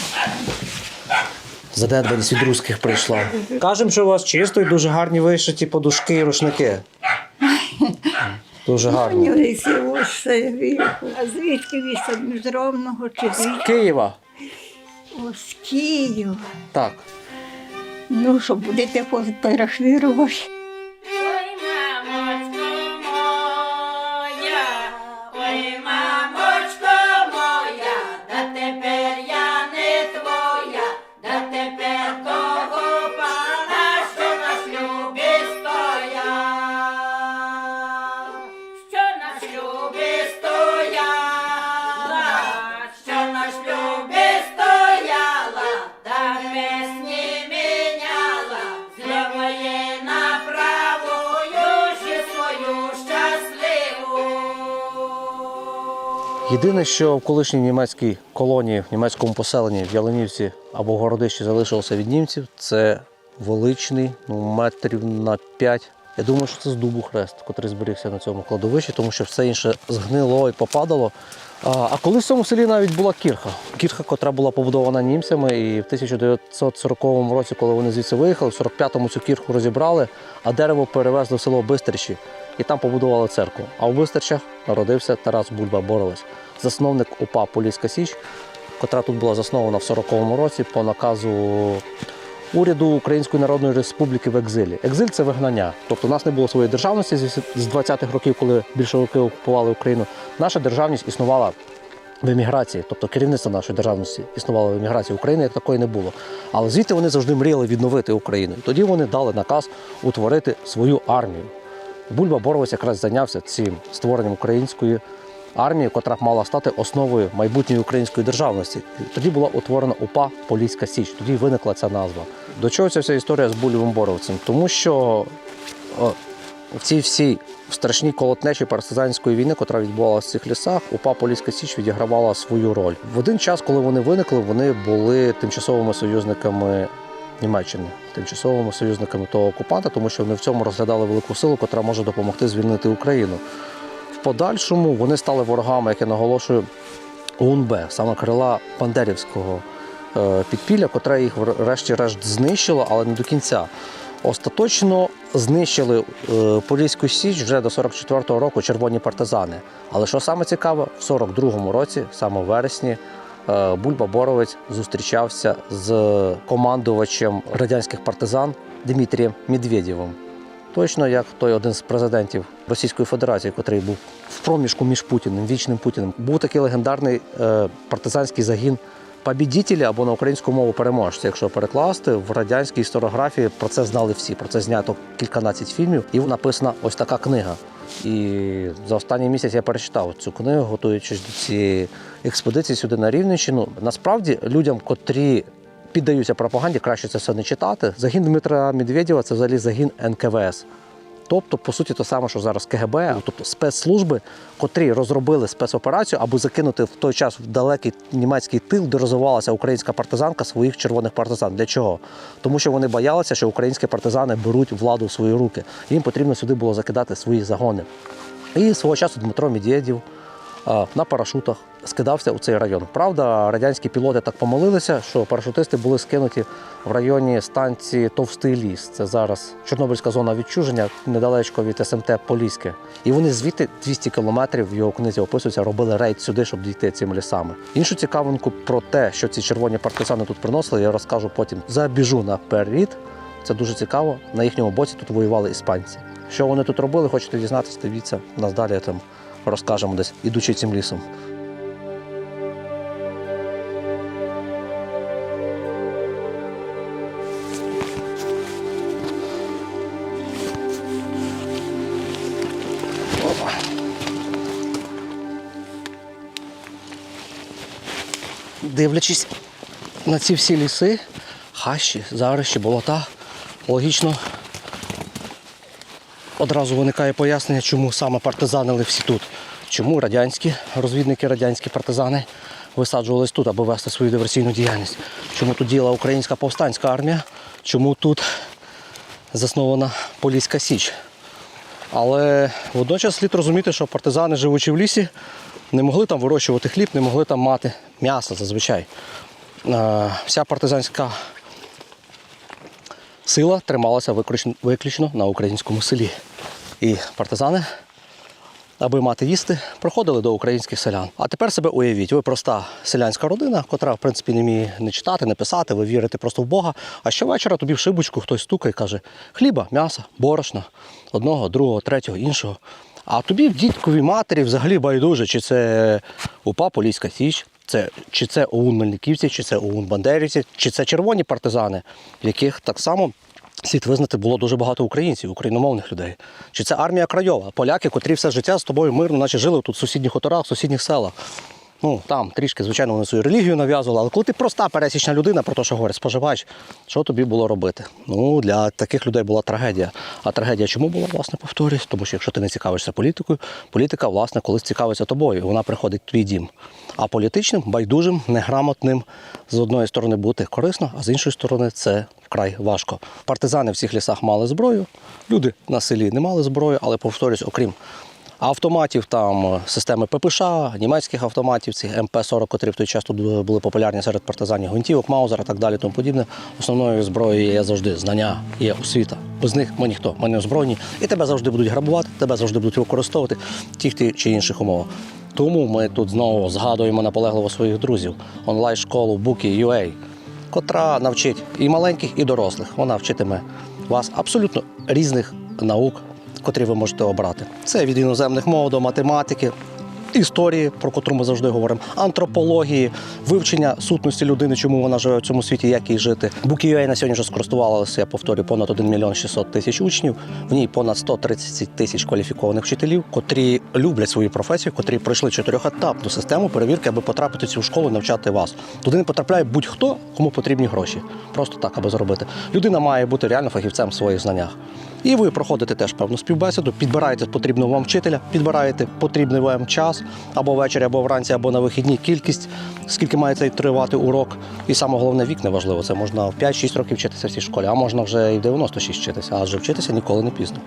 Занедбаність від русських прийшла. Кажемо, що у вас чисто і дуже гарні вишиті подушки і рушники. Дуже гарно. А звідки ви самі, з Ровного чи З Києва. О, з Києва. Так. Ну, що будете фотографувати? Єдине, що в колишній німецькій колонії, в німецькому поселенні в Ялинівці або в Городищі залишилося від німців, це величний, метрів на 5. Я думаю, що це з дубу хрест, який зберігся на цьому кладовищі, тому що все інше згнило і попадало. А колись в цьому селі навіть була кірха. Кірха, яка була побудована німцями, і в 1940 році, коли вони звідси виїхали, в 45-му цю кірху розібрали, а дерево перевезли в село Бистричі. І там побудували церкву. А у Бистричах народився Тарас Бульба-Боровець, засновник УПА «Поліська Січ», котра тут була заснована в 40-му році по наказу уряду Української Народної Республіки в екзилі. Екзиль – це вигнання. Тобто у нас не було своєї державності з 20-х років, коли більшовики окупували Україну. Наша державність існувала в еміграції, тобто керівництво нашої державності існувало в еміграції. України як такої не було. Але звідти вони завжди мріяли відновити Україну. І тоді вони дали наказ утворити свою армію. Бульба-Боровець якраз зайнявся цим створенням української армії, котра б мала стати основою майбутньої української державності. І тоді була утворена УПА Поліська Січ. Тоді виникла ця назва. До чого ця вся історія з Бульбою-Боровцем? Тому що в цій всій страшній колотнечі партизанської війни, яка відбувалася в цих лісах, УПА Поліська Січ відігравала свою роль. В один час, коли вони виникли, вони були тимчасовими союзниками Німеччини, тимчасовими союзниками того окупанта, тому що вони в цьому розглядали велику силу, яка може допомогти звільнити Україну. В подальшому вони стали ворогами, як я наголошую, УНБ, саме крила бандерівського підпілля, котре їх врешті-решт знищило, але не до кінця. Остаточно знищили Поліську Січ вже до 44-го року червоні партизани. Але що саме цікаве, в 42-му році, саме в вересні, Бульба-Боровець зустрічався з командувачем радянських партизан Дмитрієм Медведєвим. Точно як той один з президентів Російської Федерації, який був в проміжку між Путіним, вічним Путіним. Був такий легендарний партизанський загін «Побідітеля» або на українську мову «переможця». Якщо перекласти, в радянській історіографії про це знали всі. Про це знято кільканадцять фільмів і написана ось така книга. І за останній місяць я перечитав цю книгу, готуючись до цієї експедиції сюди на Рівненщину. Насправді, людям, котрі піддаються пропаганді, краще це все не читати. Загін Дмитра Медведєва – це взагалі загін НКВС. Тобто, по суті, те саме, що зараз КГБ, тобто спецслужби, котрі розробили спецоперацію, аби закинути в той час в далекий німецький тил, де розвивалася українська партизанка своїх червоних партизан. Для чого? Тому що вони боялися, що українські партизани беруть владу в свої руки. Їм потрібно сюди було закидати свої загони. І свого часу Дмитро Медведєв на парашутах скидався у цей район. Правда, радянські пілоти так помилилися, що парашутисти були скинуті в районі станції Товстий ліс. Це зараз Чорнобильська зона відчуження, недалечко від СМТ Поліське. І вони звідти 200 кілометрів, в його книзі описується, робили рейд сюди, щоб дійти цими лісами. Іншу цікавинку про те, що ці червоні партизани тут приносили, я розкажу потім. Забіжу наперед. Це дуже цікаво. На їхньому боці тут воювали іспанці. Що вони тут робили, хочете дізнатися, дивіться. Нас далі там розкажемо десь, ідучи цим лісом. Дивлячись на ці всі ліси, хащі, зарищі, болота, логічно одразу виникає пояснення, чому саме партизанили всі тут. Чому радянські розвідники, радянські партизани висаджувались тут, аби вести свою диверсійну діяльність. Чому тут діяла Українська повстанська армія, чому тут заснована Поліська Січ. Але водночас слід розуміти, що партизани, живучи в лісі, не могли там вирощувати хліб, не могли там мати м'ясо зазвичай. Вся партизанська сила трималася виключно на українському селі. І партизани, аби мати їсти, проходили до українських селян. А тепер себе уявіть, ви проста селянська родина, котра, в принципі, не вміє не читати, не писати, ви вірите просто в Бога. А щовечора тобі в шибочку хтось стукає і каже: хліба, м'яса, борошна, одного, другого, третього, іншого. А тобі в дідковій матері взагалі байдуже, чи це УПА Поліська Січ, чи це ОУН Мельниківці, чи це ОУН Бандерівці, чи це червоні партизани, яких так само слід визнати було дуже багато українців, україномовних людей. Чи це армія Крайова, поляки, котрі все життя з тобою мирно, наче жили тут в сусідніх хуторах, в сусідніх селах. Ну, там трішки, звичайно, вони свою релігію нав'язували, але коли ти проста пересічна людина, про те, що говорить споживач, що тобі було робити? Ну, для таких людей була трагедія. А трагедія чому була, власне, повторюсь? Тому що якщо ти не цікавишся політикою, політика, власне, колись цікавиться тобою, вона приходить в твій дім. А політичним, байдужим, неграмотним, з одної сторони бути корисно, а з іншої сторони це вкрай важко. Партизани в цих лісах мали зброю, люди на селі не мали зброю, але, повторюсь, окрім автоматів, там системи ППШ, німецьких автоматів, ці МП-40, котрі в той час тут були популярні серед партизанів, гвинтівок, Маузера і так далі, тому подібне. Основною зброєю є завжди знання, є освіта. Без них ми ніхто, ми не озброєні. І тебе завжди будуть грабувати, тебе завжди будуть використовувати в тих чи інших умовах. Тому ми тут знову згадуємо наполегливо своїх друзів. Онлайн-школу Bookie.ua, котра навчить і маленьких, і дорослих. Вона вчитиме вас абсолютно різних наук, котрі ви можете обрати. Це від іноземних мов до математики, історії, про котру ми завжди говоримо, антропології, вивчення сутності людини, чому вона живе в цьому світі, як їй жити. Bookie.ua на сьогодні вже скористувалося, я повторюю, понад 1 мільйон 600 тисяч учнів. В ній понад 130 тисяч кваліфікованих вчителів, котрі люблять свою професію, котрі пройшли 4-етапну систему перевірки, аби потрапити в цю школу і навчати вас. Туди не потрапляє будь-хто, кому потрібні гроші. Просто так, аби заробити. Людина має бути реально фахівцем в своїх знаннях. І ви проходите теж певну співбесіду, підбираєте потрібного вам вчителя, підбираєте потрібний вам час, або ввечері, або вранці, або на вихідні, кількість, скільки має цей тривати урок. І саме головне, вік не важливо. Це можна в 5-6 років вчитися в цій школі, а можна вже і в 96 вчитися, адже вчитися ніколи не пізно.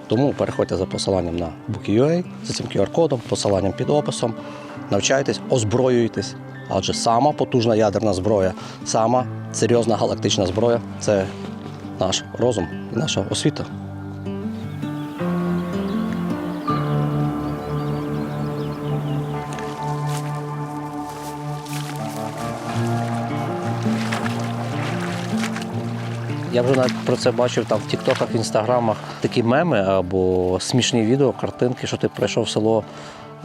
Тому переходьте за посиланням на Bookie.ua, за цим QR-кодом, посиланням під описом, навчайтесь, озброюйтесь, адже сама потужна ядерна зброя, сама серйозна галактична зброя – це наш розум і наша освіта. Я вже навіть про це бачив там в тіктоках, в інстаграмах такі меми або смішні відео, картинки, що ти прийшов в село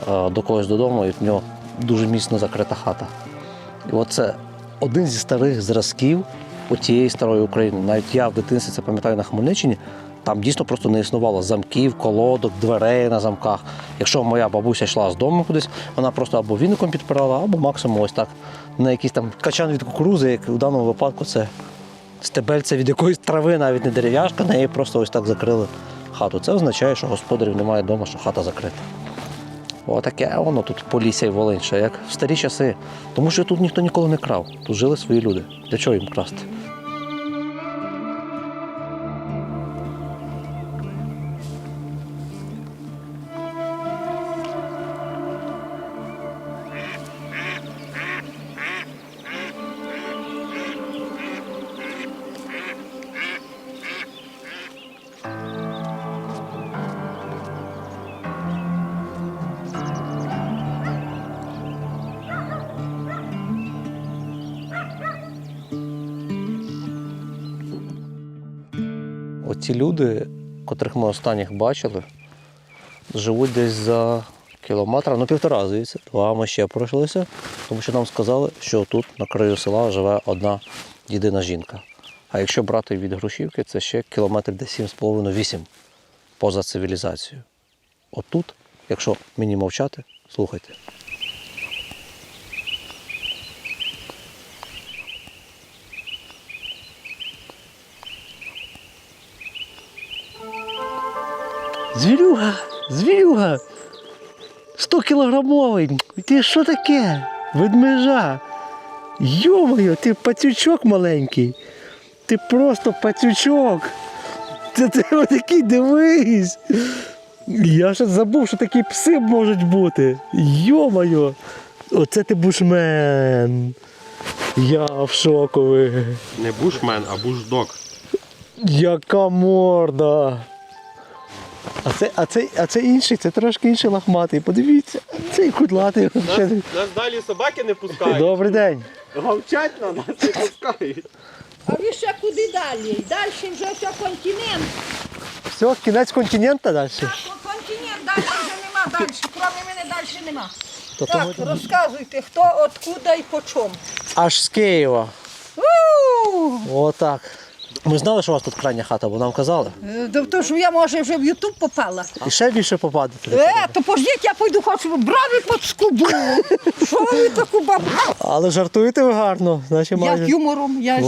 до когось додому і в нього дуже міцно закрита хата. І оце один зі старих зразків тієї старої України. Навіть я в дитинстві це пам'ятаю на Хмельниччині, там дійсно просто не існувало замків, колодок, дверей на замках. Якщо моя бабуся йшла з дому кудись, вона просто або віником підпирала, або максимум ось так на якийсь там качан від кукурузи, як в даному випадку це стебельце від якоїсь трави, навіть не дерев'яшка, на неї просто ось так закрили хату. Це означає, що господарів немає вдома, що хата закрита. Отаке воно тут Полісся і Волинь, ще як в старі часи. Тому що тут ніхто ніколи не крав. Тут жили свої люди. Для чого їм красти? Оці люди, котрих ми останніх бачили, живуть десь за кілометра, ну 1,5 звідси, 2 ми ще пройшлися, тому що нам сказали, що тут на краю села живе одна єдина жінка. А якщо брати від Грушівки, це ще кілометр десь 7,5-8 поза цивілізацією. Отут, якщо мені мовчати, слухайте. Звірюга, звірюга, 100-кілограмовий, ти що таке? Ведмежа. Йо-моє, ти пацючок маленький, ти просто пацючок. Це отакий, дивись. Я ще забув, що такі пси можуть бути. Йо-моє, оце ти бушмен. Я в шокові. Не бушмен, а бушдог. Яка морда. А це інший, це трошки інший лахматий. Подивіться, цей кудлатий. Нас далі собаки не пускають. Добрий день. Гавчать на нас не пускають. А ви ще куди далі? Далі вже все континент. Все, кінець континенту далі. Так, континент далі вже нема, далі, крім мене далі нема. Так, розказуйте, хто, откуда і по чому. Аж з Києва. Отак. Ми знали, що у вас тут крайня хата, бо нам казали. То ж я, може, вже в Ютуб попала. І ще більше попадете. То пождіть, я пойду, хочу брави під скубу. Що ви таку бабу? Але жартуєте ви гарно. Значить, Я майже... з юмором, я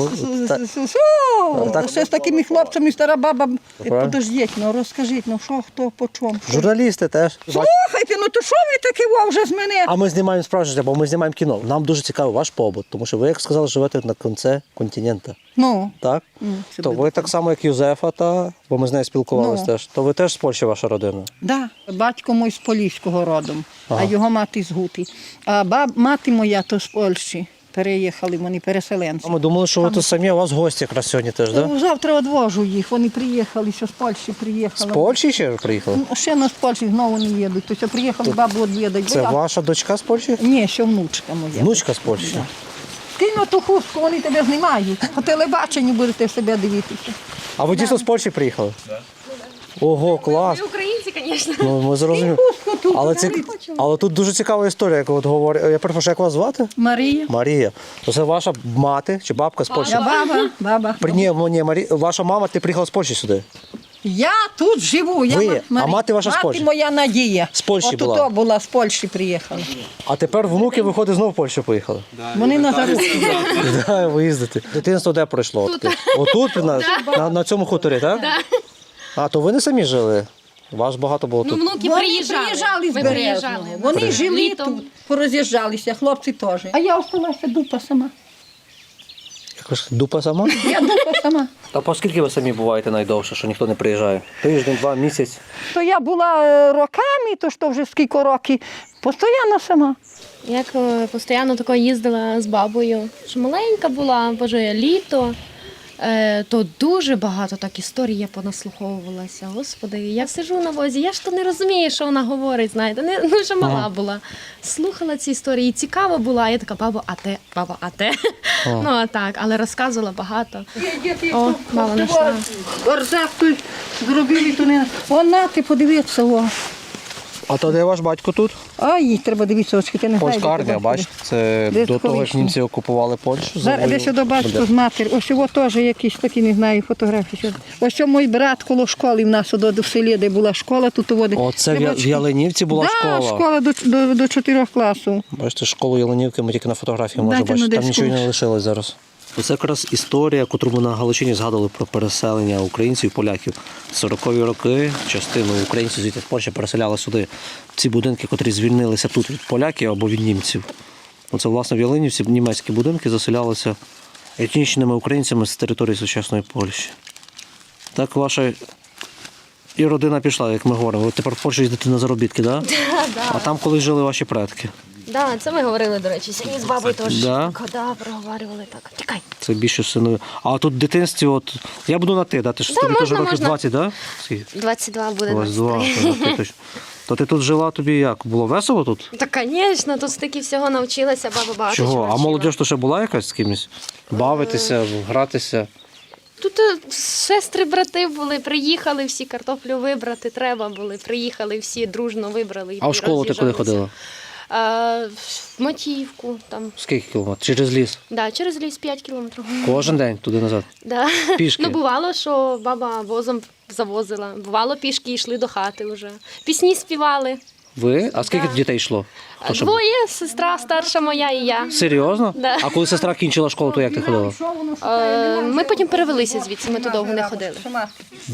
Так. ще з такими хлопцями, стара баба. Правильно. Подождіть, ну розкажіть, ну що, хто, по чому? Журналісти теж. Слухайте, ну то що ви таке вже з мене? А ми знімаємо справжнє життя, бо ми знімаємо кіно. Нам дуже цікавий ваш побут, тому що ви, як сказали, живете на кінці континенту. Ну. Так? Це То буде ви так само, як Юзефа, бо ми з нею спілкувалися теж. То ви теж з Польщі, ваша родина? Да. Батько мій з поліського родом, а його мати з Гути. А мати моя то з Польщі. переїхали, вони переселенці. Ми думали, що ви тут самі, а у вас гості якраз сьогодні теж, так? Ну, завтра одвожу їх, вони приїхали, ще з Польщі З приїхали. Польщі ще приїхали? Ну, ще на з Польщі знову не їдуть, то ще приїхали бабу відвідати. Це ваша дочка з Польщі? Ні, ще внучка моя. Внучка з Польщі? Кинь на ту хустку, вони тебе знімають. По телебаченню будете себе дивитися. А ви дійсно з Польщі приїхали? Ого, клас. Ми українці, звісно. Ну, ми зрозуміли. Але тут дуже цікава історія, як от говорять. Я перепрошую, як вас звати? Марія. Марія. То це ваша мати чи бабка з Польщі? Я баба. Ваша мама, ти приїхала з Польщі сюди? Я тут живу. Ви? А мати ваша з Польщі? Мати моя Надія. З Польщі була? Отут була, з Польщі приїхала. А тепер внуки, виходить, знову в Польщу поїхали? Вони на заробітку. Да, ви їздите. Дитинство де пройшло? Отут, на цьому хуторі, так? А, то ви не самі жили? Вас багато було тут? Внуки Вони приїжджали. приїжджали з Ми Березного. приїжджали. Вони жили Літом. тут, пороз'їжджалися, хлопці теж. А я осталася дупа сама. Якось дупа сама? Я дупа сама. Та по скільки ви самі буваєте найдовше, що ніхто не приїжджає? Тиждень, 2 місяць? То я була роками, то що вже скільки років, постійно сама. Як постійно тако їздила з бабою, що маленька була, боже, літо, то дуже багато так історій я понаслуховувалася. Господи, я сиджу на возі, я ж то не розумію, що вона говорить, знаєте, ну вже мала була. Слухала ці історії, цікаво була, я така, баба, а те. Ну, а так, але розказувала багато. О, мало знайшла. Орзак тут зробили, то не... Вона, ти подивися, о. А то де ваш батько тут? А їй треба дивитися, ось ти не знаєш. Польська армія, бачите? Це Десь до того, як колишній. німці окупували Польщу. Десь сюди бачите з матері. Ось його теж якісь такі, не знаю, фотографії. Ось що мій брат коло школи в нас в селі, де була школа, тут води. Оце в Яленівці була школа? Так, школа до 4 класів. Бачите, школу Яленівки ми тільки на фотографії можемо Дайте, ну, бачити. Там десь нічого і не колись. лишилось зараз. Це якраз історія, яку ми на Галичині згадували про переселення українців і поляків. 40-ві роки частину українців звідти в Польщі переселяли сюди. Ці будинки, котрі звільнилися тут від поляків або від німців. Оце, власне, в Ялинівці німецькі будинки заселялися етнічними українцями з території сучасної Польщі. Так ваша і родина пішла, як ми говоримо. Ви тепер в Польщу їздите на заробітки, так? Да? А там колись жили ваші предки. Так, це ми говорили, до речі, сьогодні з бабою теж. Да? Да, проговорювали так. Тікай. Це більше синові. А тут в дитинстві, от я буду на ти, да? Ти ж тобі теж років 20, так? Да? 22 буде. 22, то ти тут жила, тобі як? Було весело тут? Так, звісно, тут стільки всього навчилася, баба багато. Чого? чого А вчила. молодь то ще була якась з кимось? Бавитися, гратися? Тут сестри, брати були, приїхали всі, картоплю вибрати треба були, приїхали всі, дружно вибрали. А в школу ти куди ходила? В Матіївку, там. Скільки кілометрів? Через ліс? Да, через ліс 5 кілометрів. Кожен день туди-назад? Да. Пішки? Ну, бувало, що баба возом завозила, бувало, пішки йшли до хати вже. Пісні співали. Ви? А скільки дітей йшло? Хто що був? Двоє, сестра старша моя і я. Серйозно? Да. А коли сестра кінчила школу, то як ти ходила? Ми потім перевелися звідси, ми тут довго не ходили.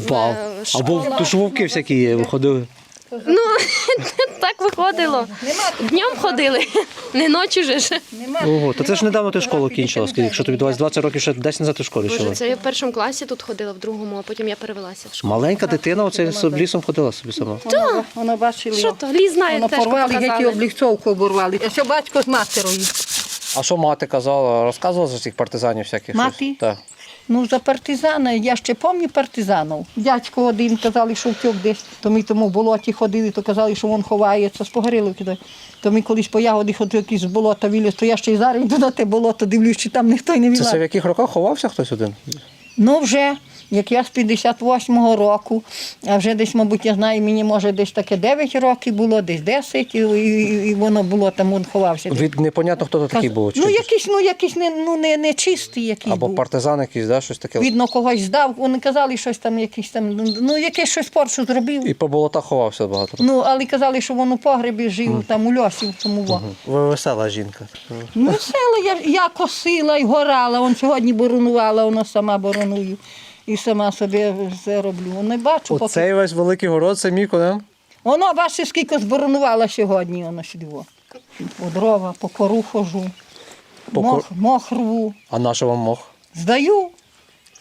Вау. Або то ж вовки всякі є, виходили. Ну, так виходило. Днем ходили, не ночі ж. Ого, то це ж недавно ти школу кінчила, скільки? Якщо тобі 20 років, ще десь назад ти в школі Боже, жила. це я в першому класі тут ходила, в другому, а потім я перевелася в школу. Маленька дитина оце лісом ходила собі сама. Вона бачила. Що то, ліс знає, Воно теж порвали, які показали. облігцовку оборвали. А що батько з матерою. А що мати казала? Розказувала за цих партизанів всяких? Мати? щось? Так. Ну, за партизана, я ще пам'ятаю партизанів. Дядько один казали, що втік десь, то ми тому в болоті ходили, то казали, що він ховається з Погоріловки. То ми колись по ягоді ходили, якісь з болота виліз, то я ще й зараз йду на те болото, дивлюсь, чи там ніхто й не Це вилазить. в яких роках ховався хтось один? Ну вже, як я з 58-го року, а вже десь, мабуть, я знаю, мені може десь таке 9 років було, десь 10, і воно було там, він ховався. Від непонятно, хто то такий був. Ну, якийсь не чистий якийсь Або був. партизан якийсь, да, щось таке. Видно, когось здав, вони казали, щось там, якийсь там, ну, якесь щось поршу зробив. І по болотах ховався багато. Ну, але казали, що він у погребі жив, там у льосі, в цьому во. Ви весела жінка. Ну, весела, я косила і горала, он сьогодні боронувала, вона сама бороную. І сама собі все роблю. Не бачу, поки. Оцей весь великий город, це мій конем? Воно, бачите, скільки зборонувала сьогодні, воно сюди. По дрова, по кору хожу, мох рву. А на що вам мох? Здаю.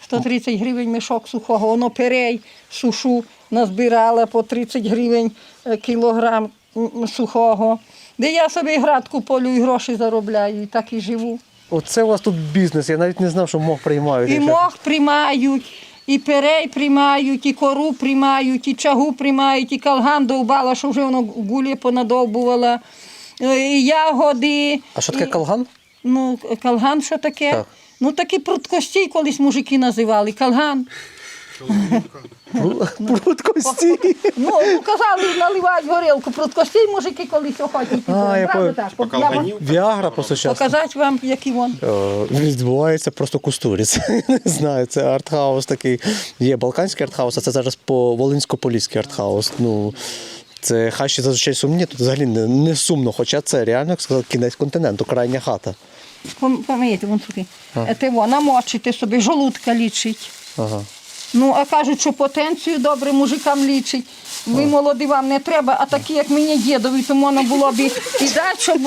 130 гривень мішок сухого, воно перей, сушу, назбирала по 30 гривень кілограм сухого. Де я собі градку полю і гроші заробляю, і так і живу. Оце у вас тут бізнес, я навіть не знав, що мох приймають. І мох приймають, і перей приймають, і кору приймають, і чагу приймають, і калган довбала, що вже воно гулі понадовбувала, і ягоди. А що таке калган? Ну, калган що таке? Так. Ну, такі пруткості колись мужики називали, калган. Пруткості. Ну, казали, наливають горілку, пруткості мужики колись охотні. Я пам'ятаю. Калганів? Віагра по сучасному. Показати вам, який він. Відбувається просто кустуриць. Не знаю, це артхаус такий. Є балканський артхаус, а це зараз волинсько-поліський артхаус. Ну, це хащі зазвичай сумні, тут взагалі не сумно, хоча це реально, як сказав, кінець континенту, крайня хата. Пам'ятаєте, вон такі. Те намочите собі, жолудка лічить. Ага. Ну, а кажуть, що потенцію добре мужикам лічить. Ви молоді, вам не треба, а такі, як мені дідові, то можна було б і дати, щоб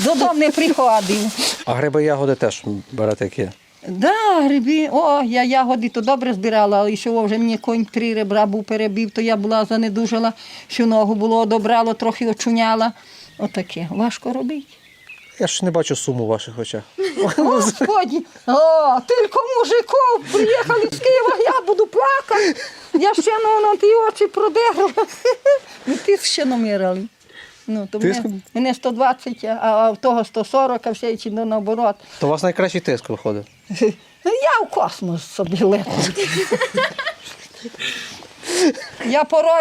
додому не приходив. А гриби ягоди теж берете які? Да, гриби. О, я ягоди то добре збирала, але що вже мені конь 3 ребра був перебив, то я була занедужала, що ногу було одобрало, трохи очуняла. Отаке. Важко робити. Я ж не бачу суму в ваших очах. Господи, тільки мужиків приїхали з Києва, я буду плакати. Я ще на ті очі продерла. Ну, ти ще намірали. Ну, то мене 120, а в того 140, а все чи наоборот. То у вас найкращий тиск виходить. Я в космос собі лету.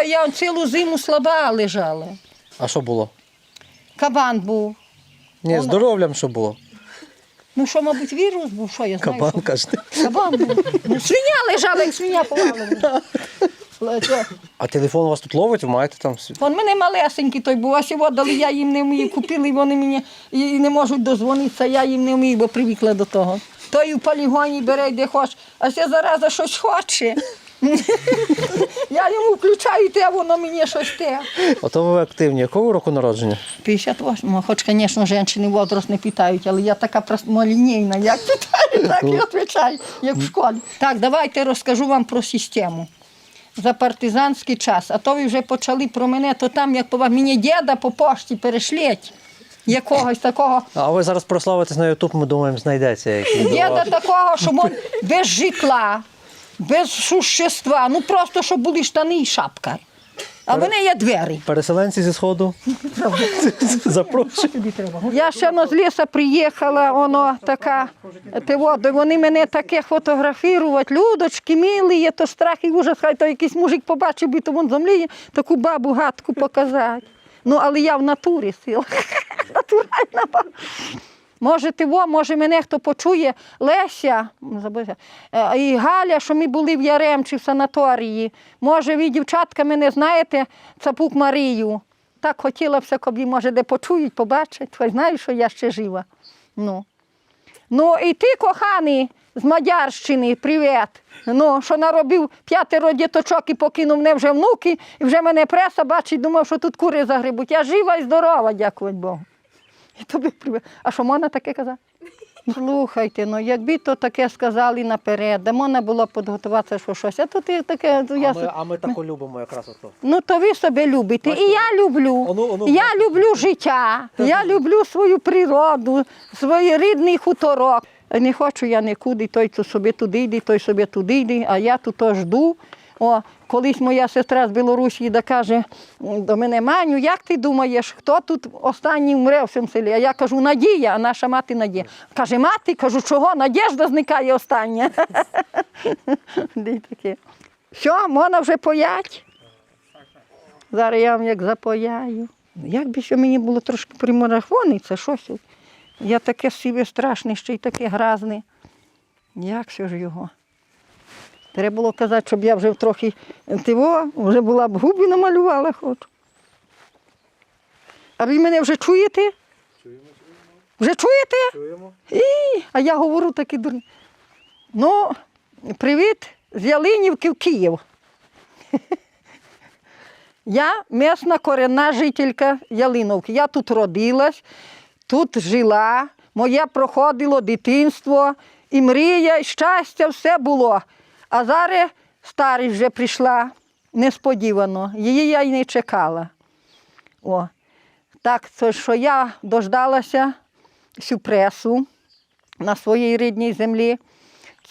Я цілу зиму слаба лежала. А що було? Кабан був. Ні, здоров'ям що було? Ну, що, мабуть, вірус був, що я знаю. Кабан, кажете. Кабан був. Ну, свиня лежала, як свиня повалена. А телефон у вас тут ловить, ви маєте там? Вон мене малесенький той був, а сьогодні я їм не вмію, купили, вони мені і не можуть дозвонитися, я їм не вмію, бо привикла до того. Той у полігоні бере, де хоче, а це зараза щось хоче. Я йому включаю те, а воно мені щось те. Ото ви активні. Якого року народження? 58-го. Хоч, звісно, жінки возраст не питають, але я така прямолінійна. Як питаю, так і відповідаю, як в школі. Так, давайте розкажу вам про систему. За партизанський час. А то ви вже почали про мене, то там, як мені діда по пошті перешлють. Якогось такого. А ви зараз прославитесь на Ютуб, ми думаємо, знайдеться якийсь. Діда такого, щоб він без житла, без существа, ну просто, щоб були штани і шапка. А в мене є двері. Переселенці зі Сходу? Запрошую. Я ще з лісу приїхала, воно така, вони мене таке фотографувати, людочки, милі, то страх і ужас, хай то якийсь мужик побачив, би то вон землі, таку бабу гадку показати. Ну, але я в натурі сила. Натуральна баба. Може мене хто почує, Леся і Галя, що ми були в Яремчі в санаторії. Може, ви, дівчатка, мене знаєте, Цапук Марію. Так хотіла б, щоб може, де почують, побачать. Хай знають, що я ще жива. Ну, і ти, коханий, з Мадярщини, привіт. Ну, що наробив 5 діточок і покинув мене вже внуки, і вже мене преса бачить, думав, що тут кури загребуть. Я жива і здорова, дякувати Богу. І тобі привіт. А що можна таке казати? Слухайте, ну якби то таке сказали наперед, де можна було підготуватися, що щось. А то ти таке... А ми тако любимо якраз ото. Ну то ви себе любите. І я люблю. Я люблю життя, я люблю свою природу, свій рідний хуторок. Не хочу я нікуди, той собі туди йде, той собі туди йде, а я тут жду. Колись моя сестра з Білорусі каже до мене: Маню, як ти думаєш, хто тут останній вмре в цьому селі? А я кажу: Надія, а наша мати Надія. Каже: мати? Кажу: чого? Надіжда зникає остання. Все, можна вже поять? Зараз я вам як запояю. Як би ще мені було трошки примарафонитися, щось. Я таке сиве страшне, ще й таке гразне. Як все ж його? Треба було казати, щоб я вже трохи вже була б губи намалювала хоч. А ви мене вже чуєте? Чуємо. Вже чуєте? Чуємо. А я говорю такі дурні. Ну, привіт з Ялинівки в Київ. Я місна корінна жителька Ялиновки. Я тут родилась, тут жила, моє проходило дитинство, і мрія, і щастя, все було. А зараз старість вже прийшла несподівано, її я й не чекала. Так, це що я дождалася всю пресу, на своїй рідній землі.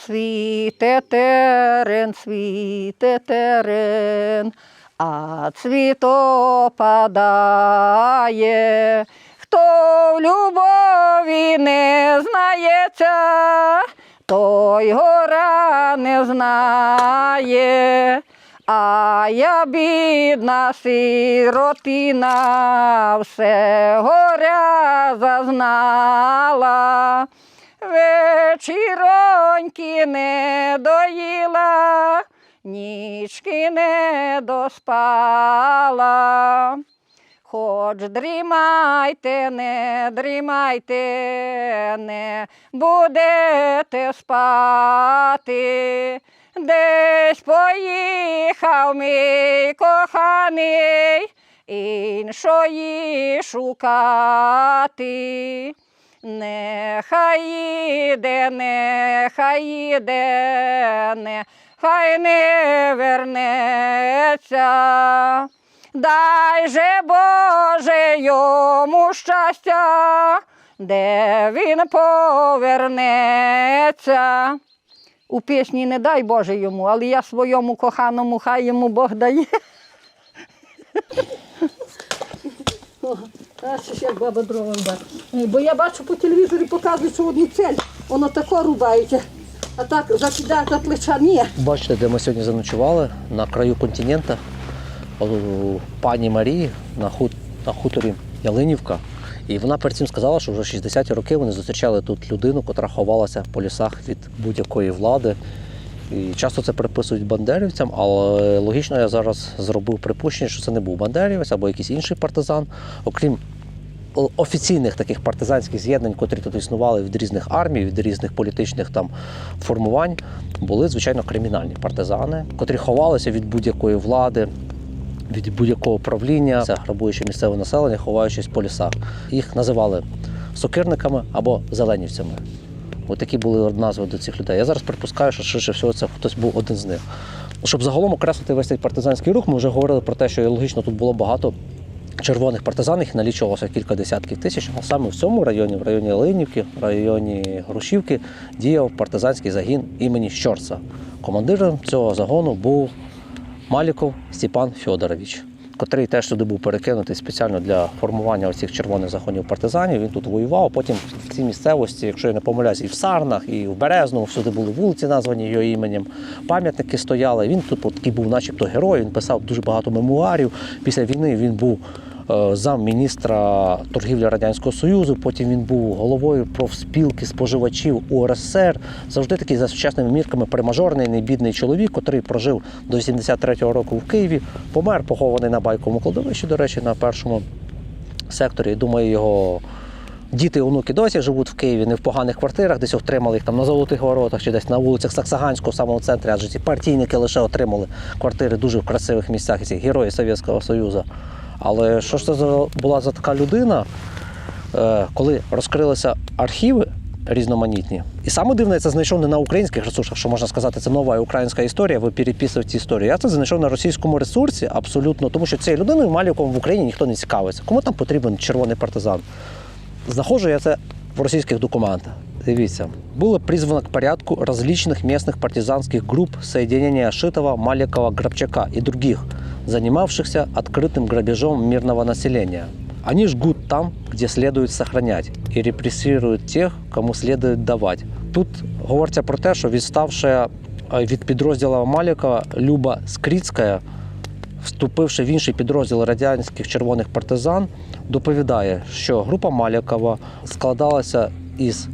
Цвіте терен, а цвіт опадає. Хто в любові не знається, той гора не знає. А я, бідна сиротина, все горя зазнала. Вечіроньки не доїла, нічки не доспала. Хоч дрімайте, не дрімайте, не будете спати. Десь поїхав мій коханий, іншої шукати. Нехай їде, нехай не вернеться. Дай же, Боже, йому щастя, де він повернеться. У пісні не дай Боже йому, але я своєму коханому, хай йому Бог дає. Бачиш, як баба дрова рубає. Бо я бачу по телевізорі, показують, що одні цель, воно тако рубається, а так закидає за плеча, ні. Бачите, де ми сьогодні заночували, на краю континенту, у пані Марії на хуторі Ялинівка. І вона перед цим сказала, що вже 60-ті роки вони зустрічали тут людину, яка ховалася по лісах від будь-якої влади. І часто це приписують бандерівцям, але логічно я зараз зробив припущення, що це не був бандерівець або якийсь інший партизан. Окрім офіційних таких партизанських з'єднань, котрі тут існували від різних армій, від різних політичних там формувань, були, звичайно, кримінальні партизани, котрі ховалися від будь-якої влади, від будь-якого правління, грабуючи місцеве населення, ховаючись по лісах. Їх називали сокирниками або зеленівцями. Ось такі були назви до цих людей. Я зараз припускаю, що швидше всього це хтось був один з них. Щоб загалом окреслити весь цей партизанський рух, ми вже говорили про те, що логічно тут було багато червоних партизан, їх налічувалося кілька десятків тисяч. А саме в цьому районі, в районі Ялинівки, в районі Грушівки, діяв партизанський загін імені Щорса. Командиром цього загону був Маліков Степан Федорович, котрий теж сюди був перекинутий спеціально для формування оцих червоних загонів партизанів. Він тут воював, потім в цій місцевості, якщо я не помиляюсь, і в Сарнах, і в Березному, всюди були вулиці, названі його іменем, пам'ятники стояли. Він тут такий був начебто герой, він писав дуже багато мемуарів. Після війни він був замміністра торгівлі Радянського Союзу, потім він був головою профспілки споживачів УРСР. Завжди такий за сучасними мірками примажорний, небідний чоловік, котрий прожив до 83-го року в Києві, помер, похований на Байковому кладовищі, до речі, на першому секторі. Думаю, його діти і онуки досі живуть в Києві, не в поганих квартирах, десь отримали їх там на Золотих Воротах чи десь на вулицях Саксаганського, в самому центрі, адже ці партійники лише отримали квартири дуже в красивих місцях, ці герої Совєтського Союзу. Але що ж це була за така людина, коли розкрилися архіви різноманітні? І саме дивне, я це знайшов не на українських ресурсах, що можна сказати, це нова українська історія, ви переписуєте історію. Я це знайшов на російському ресурсі абсолютно, тому що цією людиною Маліковим в Україні ніхто не цікавиться. Кому там потрібен червоний партизан? Знаходжу я це в російських документах. Дивіться. Было призвано к порядку различных местных партизанских групп соединения Шитова, Маликова, Грабчака и других, занимавшихся открытым грабежом мирного населения. Они жгут там, где следует сохранять, и репрессируют тех, кому следует давать. Тут говориться про те, що відставша від підрозділу Малікова Люба Скрицька, вступивши в інший підрозділ радянських червоних партизан, доповідає, що група Малікова складалася із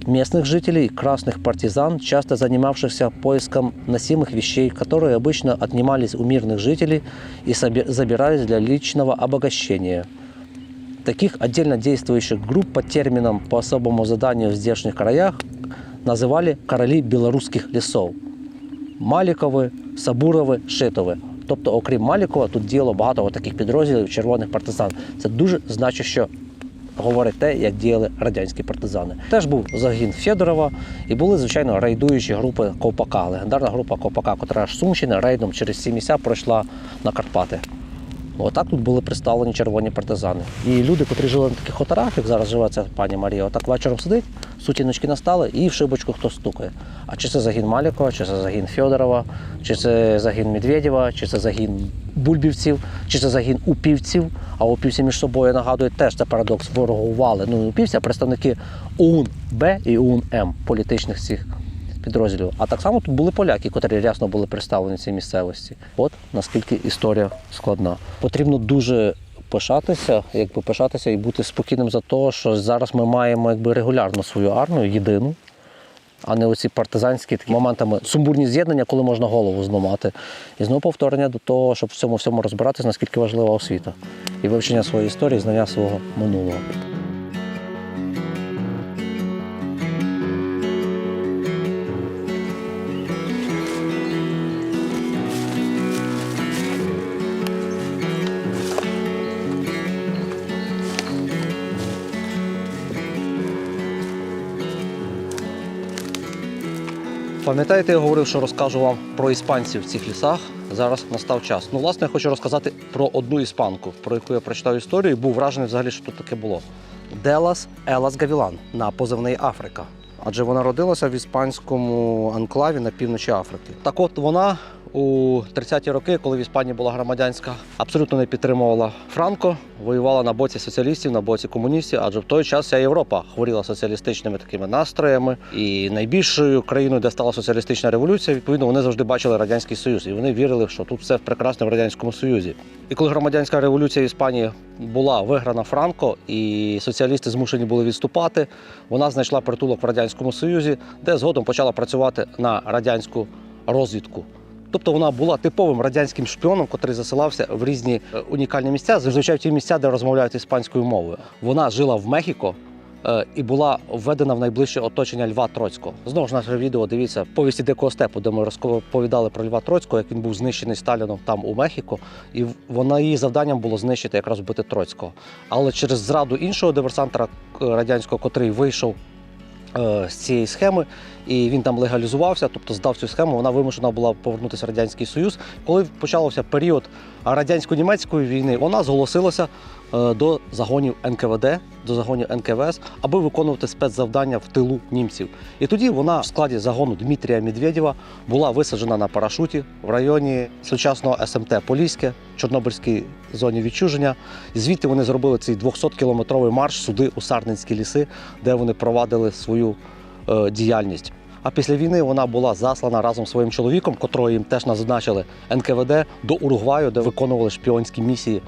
местных жителей, красных партизан, часто занимавшихся поиском носимых вещей, которые обычно отнимались у мирных жителей и забирались для личного обогащения. Таких отдельно действующих групп под термином по особому заданию в здешних краях называли «короли белорусских лесов» – Малікови, Сабурови, Шитови. Тобто, окрім Малікова, тут діяло багато таких підрозділів червоних партизан. Це дуже значить, що говорить те, як діяли радянські партизани. Теж був загін Федорова і були, звичайно, рейдуючі групи Ковпака. Легендарна група Ковпака, котра аж з Сумщини рейдом через ці місця пройшла на Карпати. Отак тут були представлені червоні партизани. І люди, котрі жили на таких хуторах, як зараз живе ця пані Марія, отак вечором сидить, сутіночки настали і в шибочку хтось стукає. А чи це загін Малікова, чи це загін Фьодорова, чи це загін Медведєва, чи це загін Бульбівців, чи це загін упівців. А упівці між собою, нагадують, теж це парадокс, ворогували. Ну, не упівці, а представники ОУН-Б і ОУН-М політичних цих підрозділів. А так само тут були поляки, котрі рясно були представлені в цій місцевості. От наскільки історія складна. Потрібно дуже пишатися і бути спокійним за те, що зараз ми маємо регулярно свою армію, єдину, а не оці партизанські такі моментами сумбурні з'єднання, коли можна голову зламати. І знову повторення до того, щоб в цьому всьому розбиратися, наскільки важлива освіта і вивчення своєї історії, знання свого минулого. Пам'ятаєте, я говорив, що розкажу вам про іспанців в цих лісах. Зараз настав час. Ну, власне, я хочу розказати про одну іспанку, про яку я прочитав історію і був вражений взагалі, що тут таке було. Делас Елас Гавілан, на позивний Африка. Адже вона родилася в іспанському анклаві на півночі Африки. Так от вона у 30-ті роки, коли в Іспанії була громадянська, абсолютно не підтримувала Франко, воювала на боці соціалістів, на боці комуністів, адже в той час вся Європа хворіла соціалістичними такими настроями. І найбільшою країною, де стала соціалістична революція, відповідно, вони завжди бачили Радянський Союз. І вони вірили, що тут все прекрасне в Радянському Союзі. І коли громадянська революція в Іспанії була виграна Франко, і соціалісти змушені були відступати, вона знайшла притулок в Радянському Союзі, де згодом почала працювати на радянську розвідку. Тобто вона була типовим радянським шпіоном, який засилався в різні унікальні місця, зазвичай в ті місця, де розмовляють іспанською мовою. Вона жила в Мехіко і була введена в найближче оточення Льва Троцького. Знову ж наше відео, дивіться, «Повісті Дикого степу», де ми розповідали про Льва Троцького, як він був знищений Сталіном там у Мехіко. І її завданням було знищити, якраз вбити Троцького. Але через зраду іншого диверсанта радянського, котрий вийшов з цієї схеми, і він там легалізувався, тобто здав цю схему, вона вимушена була повернутися в Радянський Союз. Коли почався період радянсько-німецької війни, вона зголосилася до загонів НКВД, до загонів НКВС, аби виконувати спецзавдання в тилу німців. І тоді вона в складі загону Дмитрія Медведєва була висаджена на парашуті в районі сучасного СМТ Поліське, Чорнобильській зоні відчуження. І звідти вони зробили цей 200-кілометровий марш сюди у Сарненські ліси, де вони провадили свою діяльність. А після війни вона була заслана разом зі своїм чоловіком, котрого їм теж назначили НКВД, до Уругваю, де виконували шпіонські місії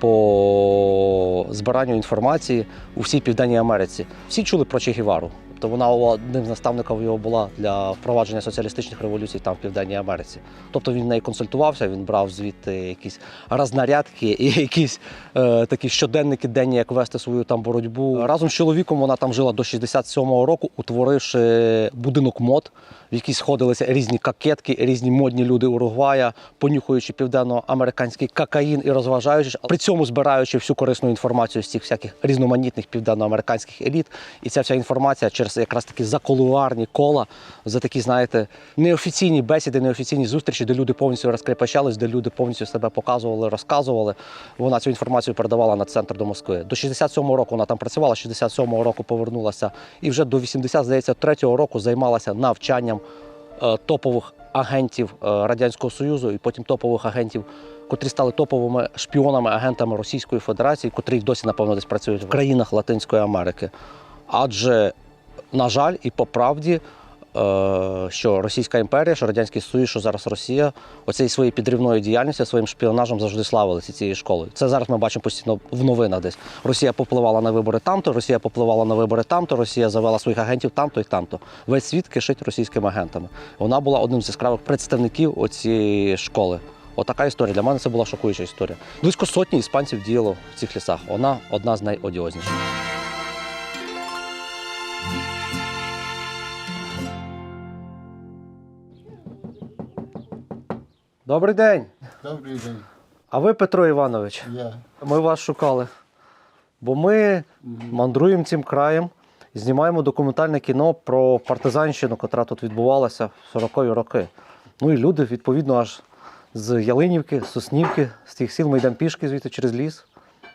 по збиранню інформації у всій Південній Америці. Всі чули про Че Гевару. Тобто вона одним з наставників його була для впровадження соціалістичних революцій там в Південній Америці. Тобто він в неї консультувався, він брав звідти якісь рознарядки і якісь такі щоденники денні, як вести свою там боротьбу. Разом з чоловіком вона там жила до 67-го року, утворивши будинок мод, в який сходилися різні кокетки, різні модні люди Уругвая, понюхуючи південноамериканський кокаїн і розважаючись, при цьому збираючи всю корисну інформацію з цих всяких різноманітних південноамериканських еліт. І ця вся інформація через якраз такі закулуарні кола, за такі, знаєте, неофіційні бесіди, неофіційні зустрічі, де люди повністю розкріпощались, де люди повністю себе показували, розказували. Вона цю інформацію передавала на центр до Москви. До 67-го року вона там працювала, 67-го року повернулася. І вже до 83-го року займалася навчанням топових агентів Радянського Союзу і потім топових агентів, котрі стали топовими шпіонами, агентами Російської Федерації, котрі досі, напевно, десь працюють в країнах Латинської Америки. Адже, на жаль, і по правді, що Російська імперія, що Радянський Союз, що зараз Росія, оцією своєю підривною діяльністю, своїм шпіонажем завжди славилися цією школою. Це зараз ми бачимо постійно в новинах десь. Росія попливала на вибори тамто, Росія попливала на вибори тамто, Росія завела своїх агентів тамто і тамто. Весь світ кишить російськими агентами. Вона була одним з яскравих представників цієї школи. Отака історія. Для мене це була шокуюча історія. Близько сотні іспанців діяло в цих лісах. Вона одна з найодіозніших. Добрий день. Добрий день. А ви, Петро Іванович? Я. Ми вас шукали. Бо ми мандруємо цим краєм, знімаємо документальне кіно про партизанщину, яка тут відбувалася в 40-ті роки. Ну і люди, відповідно, аж з Ялинівки, з Соснівки, з тих сіл ми йдемо пішки звідти через ліс.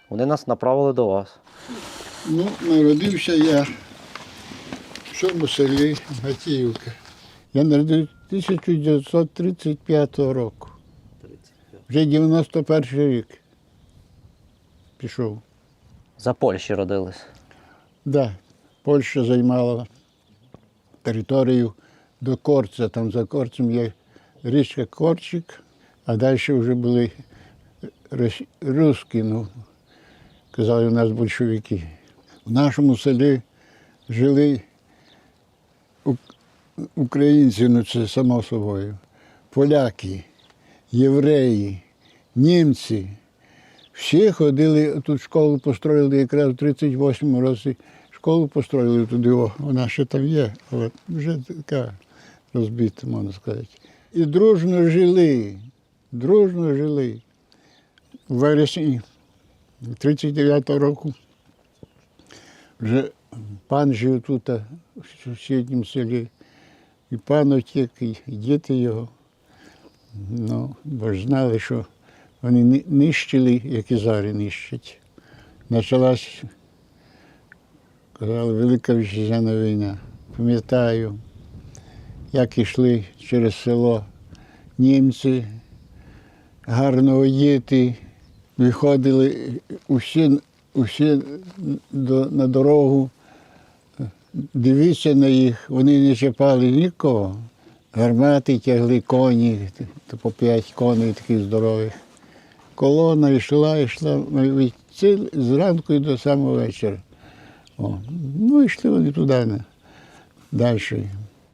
Вони нас направили до вас. Ну, народився я в цьому селі Гатіївка. Я народився 1935 року. Вже 91 рік пішов. За Польщі родились. Так, да, Польща займала територію до Корця. Там за Корцем є річка Корчик, а далі вже були русські, ну, казали у нас большевики. В нашому селі жили українці, ну це само собою, поляки, євреї, німці. Всі ходили, тут школу построїли якраз в 38-му році. Школу построїли туди, вона ще там є, але вже така розбита, можна сказати. І дружно жили. У вересні 39-го року вже пан жив тут, в сусідньому селі. І пан отік, і діти його. Ну, бо ж знали, що вони нищили, як і зараз нищать. Почалась, казали, Велика Вітчизняна війна. Пам'ятаю, як йшли через село німці, гарно одіти, виходили усі на дорогу. Дивіться на їх, вони не чіпали нікого. Гармати тягли, коні, по 5 коней таких здорових. Колона йшла, зранку і до самого вечора. Ну, йшли вони туди, далі.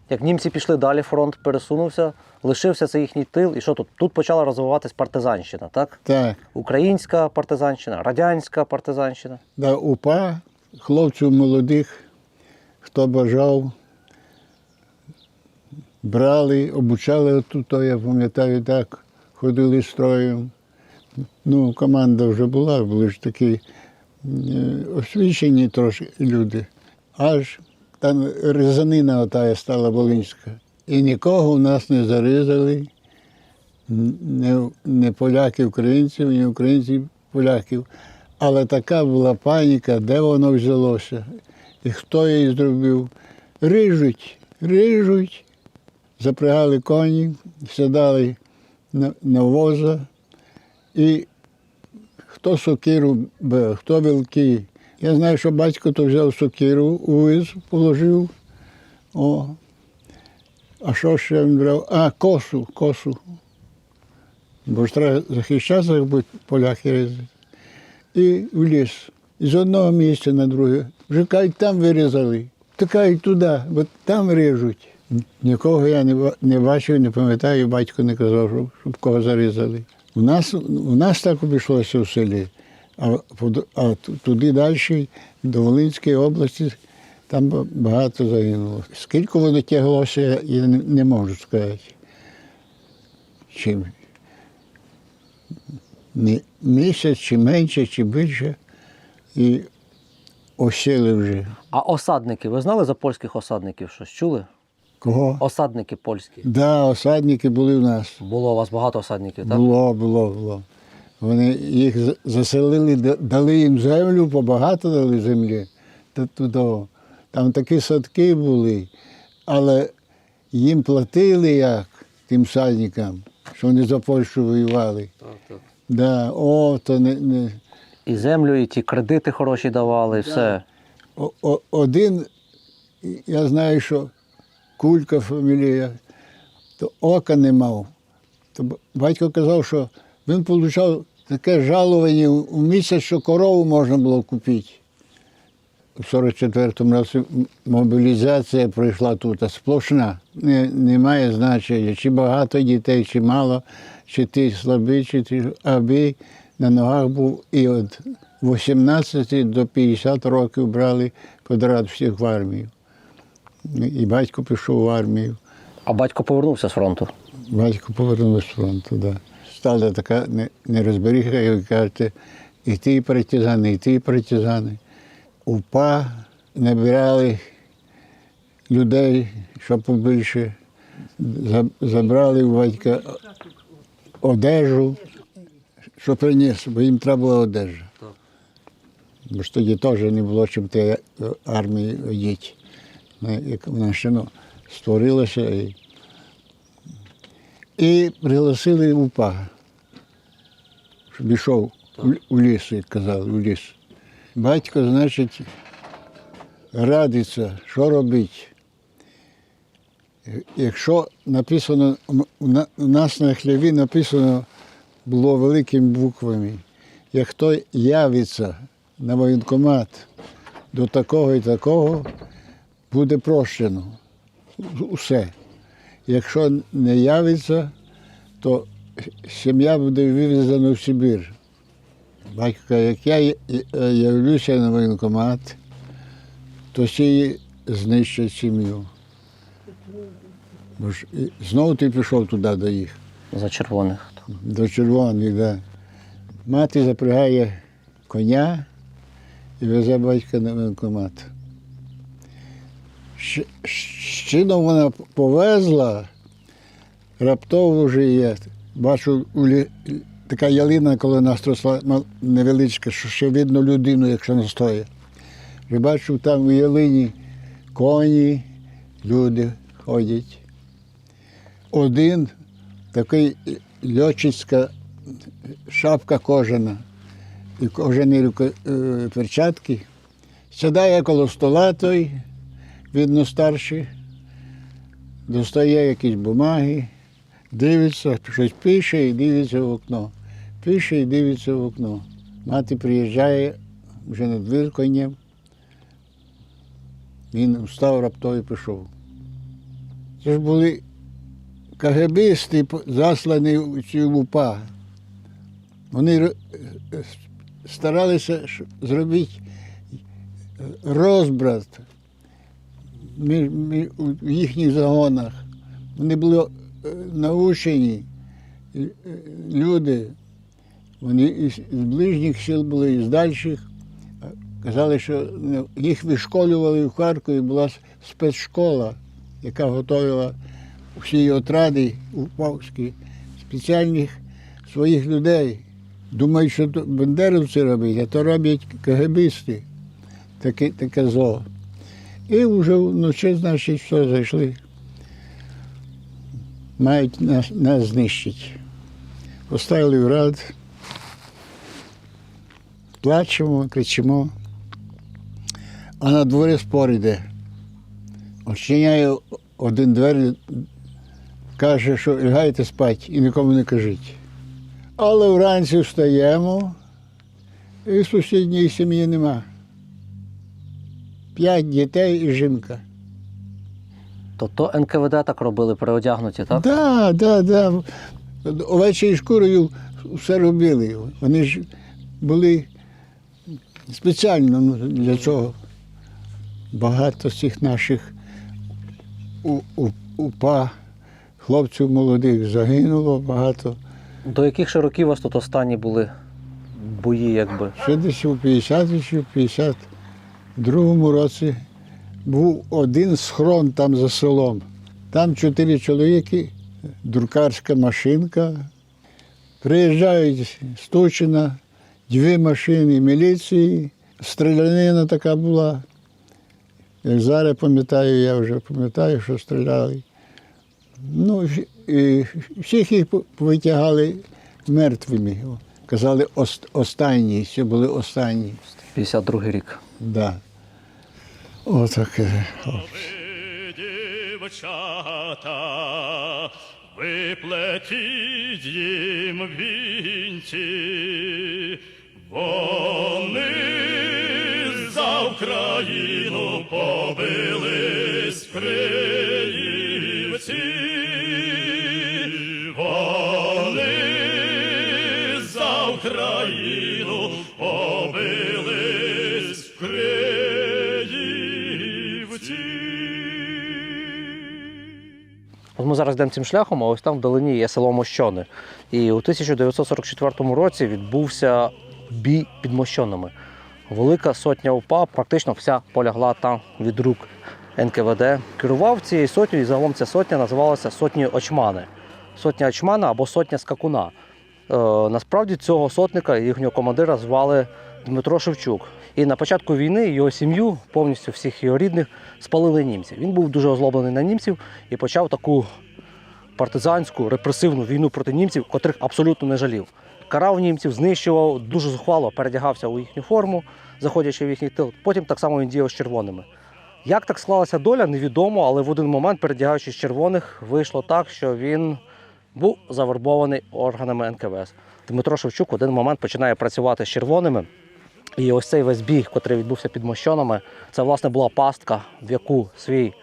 Як німці пішли далі, фронт пересунувся, лишився це їхній тил. І що тут? Тут почала розвиватись партизанщина, так? Так. Українська партизанщина, радянська партизанщина. Да, УПА, хлопців молодих, хто бажав, брали, обучали отут, я пам'ятаю, так, ходили строєм. Ну, команда вже були ж такі освічені трошки люди. Аж там різанина отая стала волинська. І нікого в нас не зарізали, не поляків-українців, ні українців-поляків. Але така була паніка, де воно взялося. І хто її зробив? Рижуть. Запрягали коні, сідали на воза. І хто сокиру бив, хто вилки. Я знаю, що батько то взяв сокиру, у віз положив. А що ще він брав? Косу. Бо ж треба захищатися, як будуть поляки різати. І в ліс. І з одного місця на друге. Вже кажуть, там вирізали. Кажуть, туди, бо там ріжуть. Нікого я не бачив, не пам'ятаю, батько не казав, щоб кого зарізали. У нас так обійшлося в селі, а туди далі, до Волинської області, там багато загинуло. Скільки воно тяглося, я не можу сказати. Чи місяць, чи менше, чи більше, і осіли вже. А осадники, ви знали за польських осадників щось? Чули? Кого? Осадники польські. Так, да, осадники були в нас. Було у вас багато осадників, так? Було. Вони їх заселили, дали їм землю, побагато дали землі. Там такі садки були, але їм платили як тим садникам, що вони за Польщу воювали. Так. Да, І землю, і ті кредити хороші давали, і все. Один, я знаю, що Кулька фамілія, то ока не мав. То батько казав, що він отримав таке жалування у місяць, що корову можна було купити. У 44-му році мобілізація пройшла тут, сплошна. Немає значення, чи багато дітей, чи мало, чи ти слабий, чи ти, аби на ногах був. І від 18 до 50 років брали подряд всіх в армію. І батько пішов в армію. А батько повернувся з фронту? Батько повернувся з фронту, так. Да. Стала така нерозберіга, і кажете, і ті партизани. УПА набирали людей, щоб побільше. Забрали у батька одежу, що приніс, бо їм треба була одежа. Бо ж тоді теж не було чим ти армії одіти. Як вона ще створилася. І пригласили УПА, щоб йшов у ліс, як казали, у ліс. Батько, значить, радиться, що робити. Якщо написано, у нас на хліві написано було великими буквами, як хто явиться на воєнкомат до такого і такого, буде прощено. Усе. Якщо не явиться, то сім'я буде вивезена в Сибір. Батько каже, як я явлюся на воєнкомат, то всі знищать сім'ю. Бо ж знову ти пішов туди до їх. За червоних. До червоних, так. Да. Мати запрягає коня і везе батька на воєнкомат. Щином вона повезла, раптово вже є. Бачу, така ялина, коли нас росла невеличка, що ще видно людину, якщо не стоїть. Вже бачу, там у ялині коні, люди ходять. Один такий льотчицька шапка кожана і кожані перчатки. Сідає коло стола той, видно старший, достає якісь бумаги, дивиться, щось пише і дивиться в окно. Пише і дивиться в окно. Мати приїжджає вже на двір конем. Він встав раптово і пішов. Це ж були КГБисти, заслані в ці УПА. Вони старалися зробити розбрат в їхніх загонах. Вони були научені люди, вони із ближніх сіл були, і з дальших. Казали, що їх вишколювали в Харкові, була спецшкола, яка готувала всі отради упавські, спеціальних своїх людей. Думають, що бандерівці роблять, а то роблять КГБисти, таке зло. І вже вночі, значить, все, зайшли. Мають нас знищити. Поставили в рад, плачемо, кричимо, а на дворі спор йде. Очиняє один двері, каже, що лягайте спати і нікому не кажіть. Але вранці встаємо, і сусідньої сім'ї нема. 5 дітей і жінка. Тобто НКВД так робили, переодягнуті, так? Так. Овечою шкурою все робили. Вони ж були спеціально для цього. Багато з цих наших УПА, хлопців молодих загинуло, багато. До яких ще років у вас тут останні були бої, якби? Ще десь у 52-му році був один схрон там за селом. Там 4 чоловіки, друкарська машинка. Приїжджають з Тучина, 2 машини міліції, стрілянина така була. Як зараз пам'ятаю, я вже пам'ятаю, що стріляли. Ну, і всіх їх витягали мертвими. Казали, останні, все були останні. 52-й рік. Так. Отаке. Дівчата, виплетіть їм вінці, вони за Україну побились криївці, вони за Україну побились криївці. От ми зараз йдемо цим шляхом, а ось там вдалині є село Мощони. І у 1944 році відбувся бій під Мощонами. Велика сотня УПА, практично вся полягла там від рук НКВД. Керував цією сотнею, і загалом ця сотня називалася сотнею Очмани. сотня ячмана або сотня скакуна. Насправді цього сотника і їхнього командира звали Дмитро Шевчук. І на початку війни його сім'ю, повністю всіх його рідних, спалили німці. Він був дуже озлоблений на німців і почав таку партизанську, репресивну війну проти німців, котрих абсолютно не жалів. Карав німців, знищував, дуже зухвало передягався у їхню форму, заходячи в їхній тил. Потім так само він діяв з червоними. Як так склалася доля, невідомо, але в один момент, передягаючись з червоних, вийшло так, що він був завербований органами НКВС. Дмитро Шевчук в один момент починає працювати з червоними. І ось цей весь біг, який відбувся під Мощонами, це, власне, була пастка, в яку свій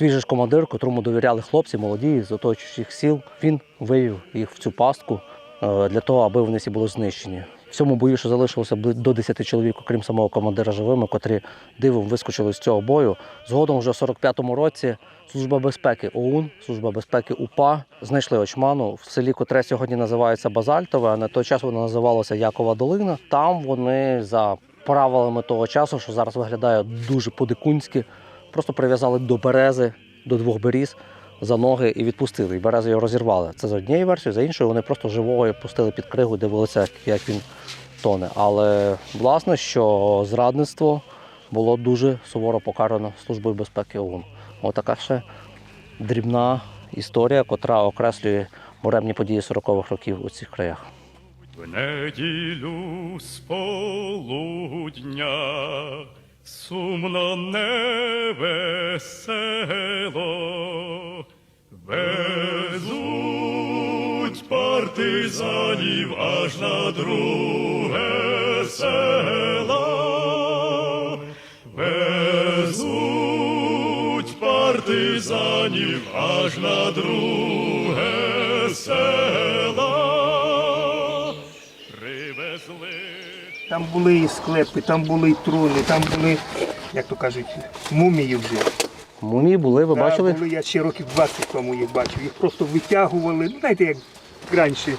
же ж командир, котрому довіряли хлопці, молоді, з оточуючих сіл, він вивів їх в цю пастку для того, аби вони всі були знищені. В цьому бою ще залишилося до 10 чоловік, окрім самого командира, живими, котрі дивом вискочили з цього бою. Згодом вже в 45-му році Служба безпеки ОУН, Служба безпеки УПА знайшли очману в селі, котре сьогодні називається Базальтове, а на той час воно називалося Якова Долина. Там вони за правилами того часу, що зараз виглядає дуже по-дикунськи, просто прив'язали до берези, до 2 беріз за ноги і відпустили. І берези його розірвали. Це за однією версією, за іншою вони просто живого пустили під кригу, дивилися, як він тоне. Але, власне, що зрадництво було дуже суворо покарано Службою безпеки ОУН. Отака ще дрібна історія, котра окреслює буремні події 40-х років у цих краях. В неділю з полудня сумно невесело везуть партизанів аж на друге село. Везуть партизанів аж на друге село. Привезли. Там були і склепи, там були і труни, там були, як то кажуть, мумії вже. Мумії були, ви бачили? Були, я ще років 20 тому їх бачив. Їх просто витягували, ну, знаєте, як раніше.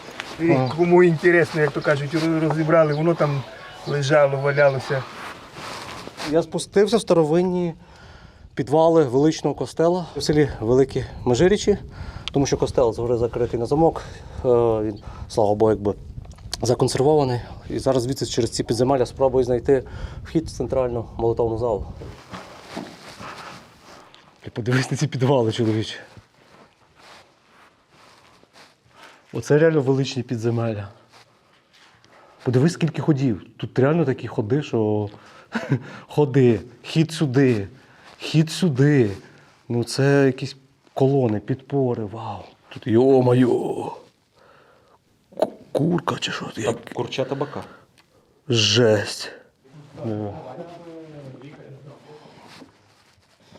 Кому інтересно, як то кажуть, розібрали, воно там лежало, валялося. Я спустився в старовинні підвали величного костела в селі Великі Межирічі, тому що костел згори закритий на замок. Він, слава Богу, якби законсервований. І зараз звідси через ці підземелля спробую знайти вхід в центральну молитовну залу. Подивись на ці підвали, чоловіче. Оце реально величні підземелля. Подивись, скільки ходів. Тут реально такі ходи, що ходи, хід сюди. Ну це якісь колони, підпори, вау. Тут йо-моє. Курка чи що? Курча табака. Жесть.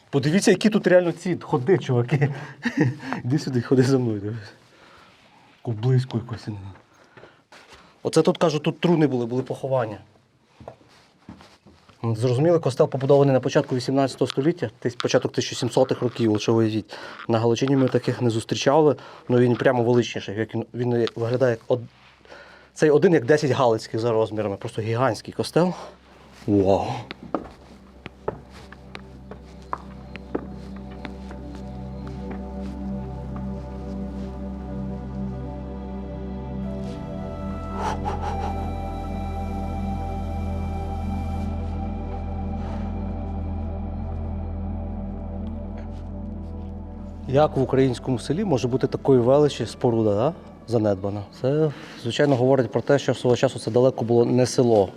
Подивіться, які тут реально ці ходи, чуваки. Іди сюди, ходи за мною. Дивись. Близько якось. Оце тут, кажуть, тут труни були поховання. Зрозуміло, костел побудований на початку 18 століття, початок 1700-х років, лише уявіть. На Галичині ми таких не зустрічали, але він прямо величніший. Він виглядає як цей один як 10 галицьких за розмірами, просто гігантський костел. Вау! Як в українському селі може бути такої величі споруда, да? Занедбана? Це, звичайно, говорить про те, що свого часу це далеко було не село.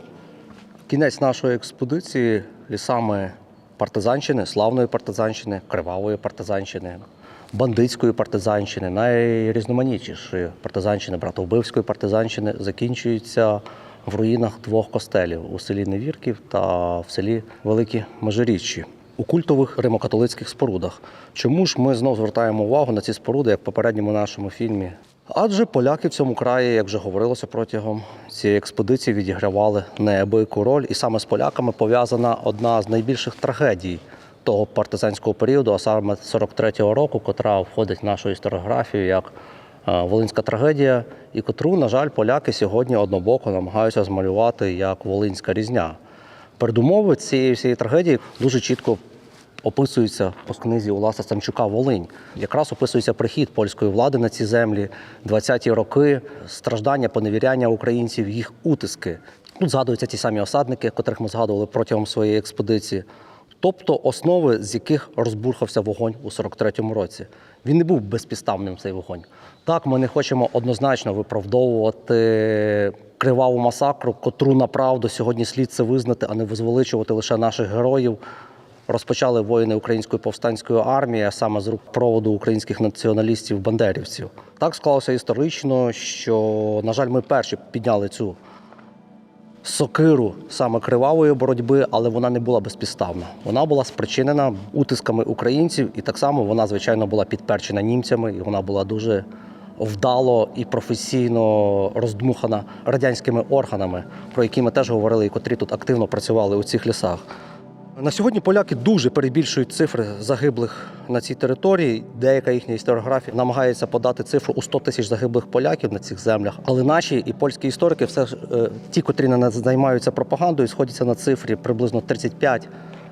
Кінець нашої експедиції лісами партизанщини, славної партизанщини, кривавої партизанщини, бандитської партизанщини, найрізноманітнішої партизанщини, братовбивської партизанщини закінчується в руїнах 2 костелів у селі Невірків та в селі Великі Межиріччі. У культових римокатолицьких спорудах. Чому ж ми знов звертаємо увагу на ці споруди, як в попередньому нашому фільмі? Адже поляки в цьому краї, як вже говорилося протягом цієї експедиції, відігравали неабияку роль. І саме з поляками пов'язана одна з найбільших трагедій того партизанського періоду, а саме 43-го року, котра входить в нашу історіографію як Волинська трагедія, і котру, на жаль, поляки сьогодні однобоко намагаються змалювати як Волинська різня. Передумови цієї всієї трагедії дуже чітко описується по книзі Уласа Самчука «Волинь». Якраз описується прихід польської влади на ці землі, 20-ті роки, страждання, поневіряння українців, їх утиски. Тут згадуються ті самі осадники, котрих ми згадували протягом своєї експедиції. Тобто основи, з яких розбурхався вогонь у 43-му році. Він не був безпідставним, цей вогонь. Так, ми не хочемо однозначно виправдовувати криваву масакру, котру направду сьогодні слід це визнати, а не возвеличувати лише наших героїв. Розпочали воїни Української повстанської армії, а саме з рук проводу українських націоналістів-бандерівців. Так склалося історично, що, на жаль, ми перші підняли цю сокиру саме кривавої боротьби, але вона не була безпідставна. Вона була спричинена утисками українців, і так само вона, звичайно, була підперчена німцями, і вона була дуже вдало і професійно роздмухана радянськими органами, про які ми теж говорили і котрі тут активно працювали у цих лісах. На сьогодні поляки дуже перебільшують цифри загиблих на цій території. Деяка їхня історіографія намагається подати цифру у 100 тисяч загиблих поляків на цих землях. Але наші і польські історики, все ж ті, котрі не займаються пропагандою, сходяться на цифрі приблизно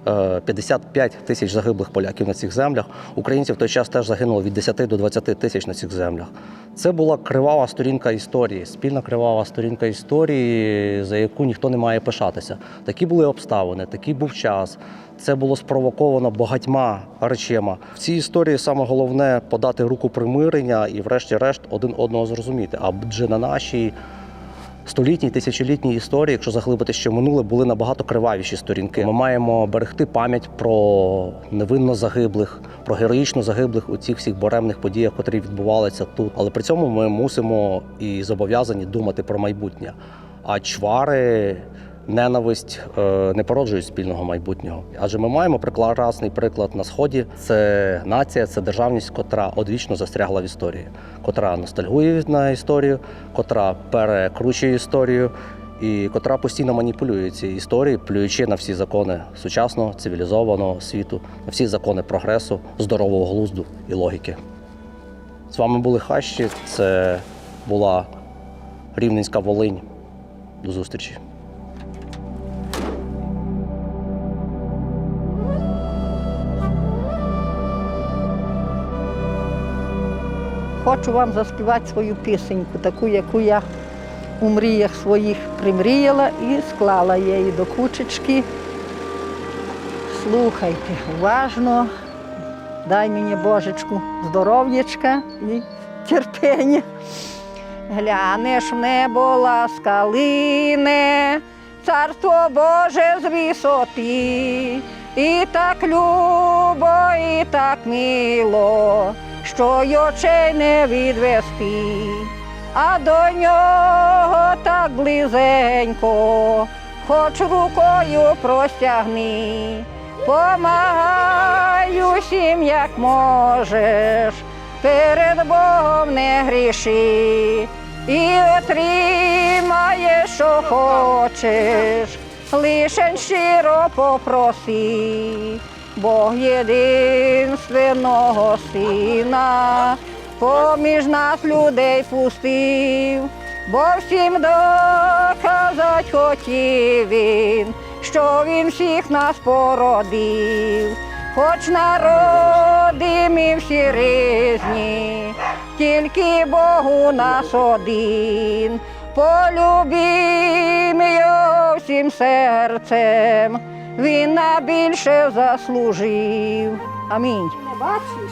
35-55 тисяч загиблих поляків на цих землях. Українців в той час теж загинуло від 10 до 20 тисяч на цих землях. Це була кривава сторінка історії, спільна кривава сторінка історії, за яку ніхто не має пишатися. Такі були обставини, такий був час. Це було спровоковано багатьма речима. В цій історії саме головне подати руку примирення і врешті-решт один одного зрозуміти. Адже на нашій столітній, тисячолітній історії, якщо заглибити ще минуле, були набагато кривавіші сторінки. Ми маємо берегти пам'ять про невинно загиблих, про героїчно загиблих у цих всіх буремних подіях, котрі відбувалися тут. Але при цьому ми мусимо і зобов'язані думати про майбутнє. А чвари, ненависть не породжують спільного майбутнього. Адже ми маємо прекрасний приклад на Сході. Це нація, це державність, котра одвічно застрягла в історії, котра ностальгує на історію, котра перекручує історію і котра постійно маніпулює цією історією, плюючи на всі закони сучасного, цивілізованого світу, на всі закони прогресу, здорового глузду і логіки. З вами були Хащі, це була Рівненська Волинь. До зустрічі. Хочу вам заспівати свою пісеньку, таку, яку я у мріях своїх примріяла і склала її до кучечки. Слухайте уважно, дай мені, Божечку, здоров'ячка і терпіння. Глянеш в небо ласкалине, царство Боже з висоти, і так любо, і так мило, що й очей не відвести, а до нього так близенько, хоч рукою простягни, помагай усім, як можеш, перед Богом не гріши, і отримаєш, що хочеш, лишень щиро попроси. Бог єдинственного Сина поміж нас людей пустив, бо всім доказать хотів Він, що Він всіх нас породив. Хоч народи ми всі різні, тільки Бог у нас один. Полюбім його всім серцем, Він на більше заслужив. Амінь. Не бачиш?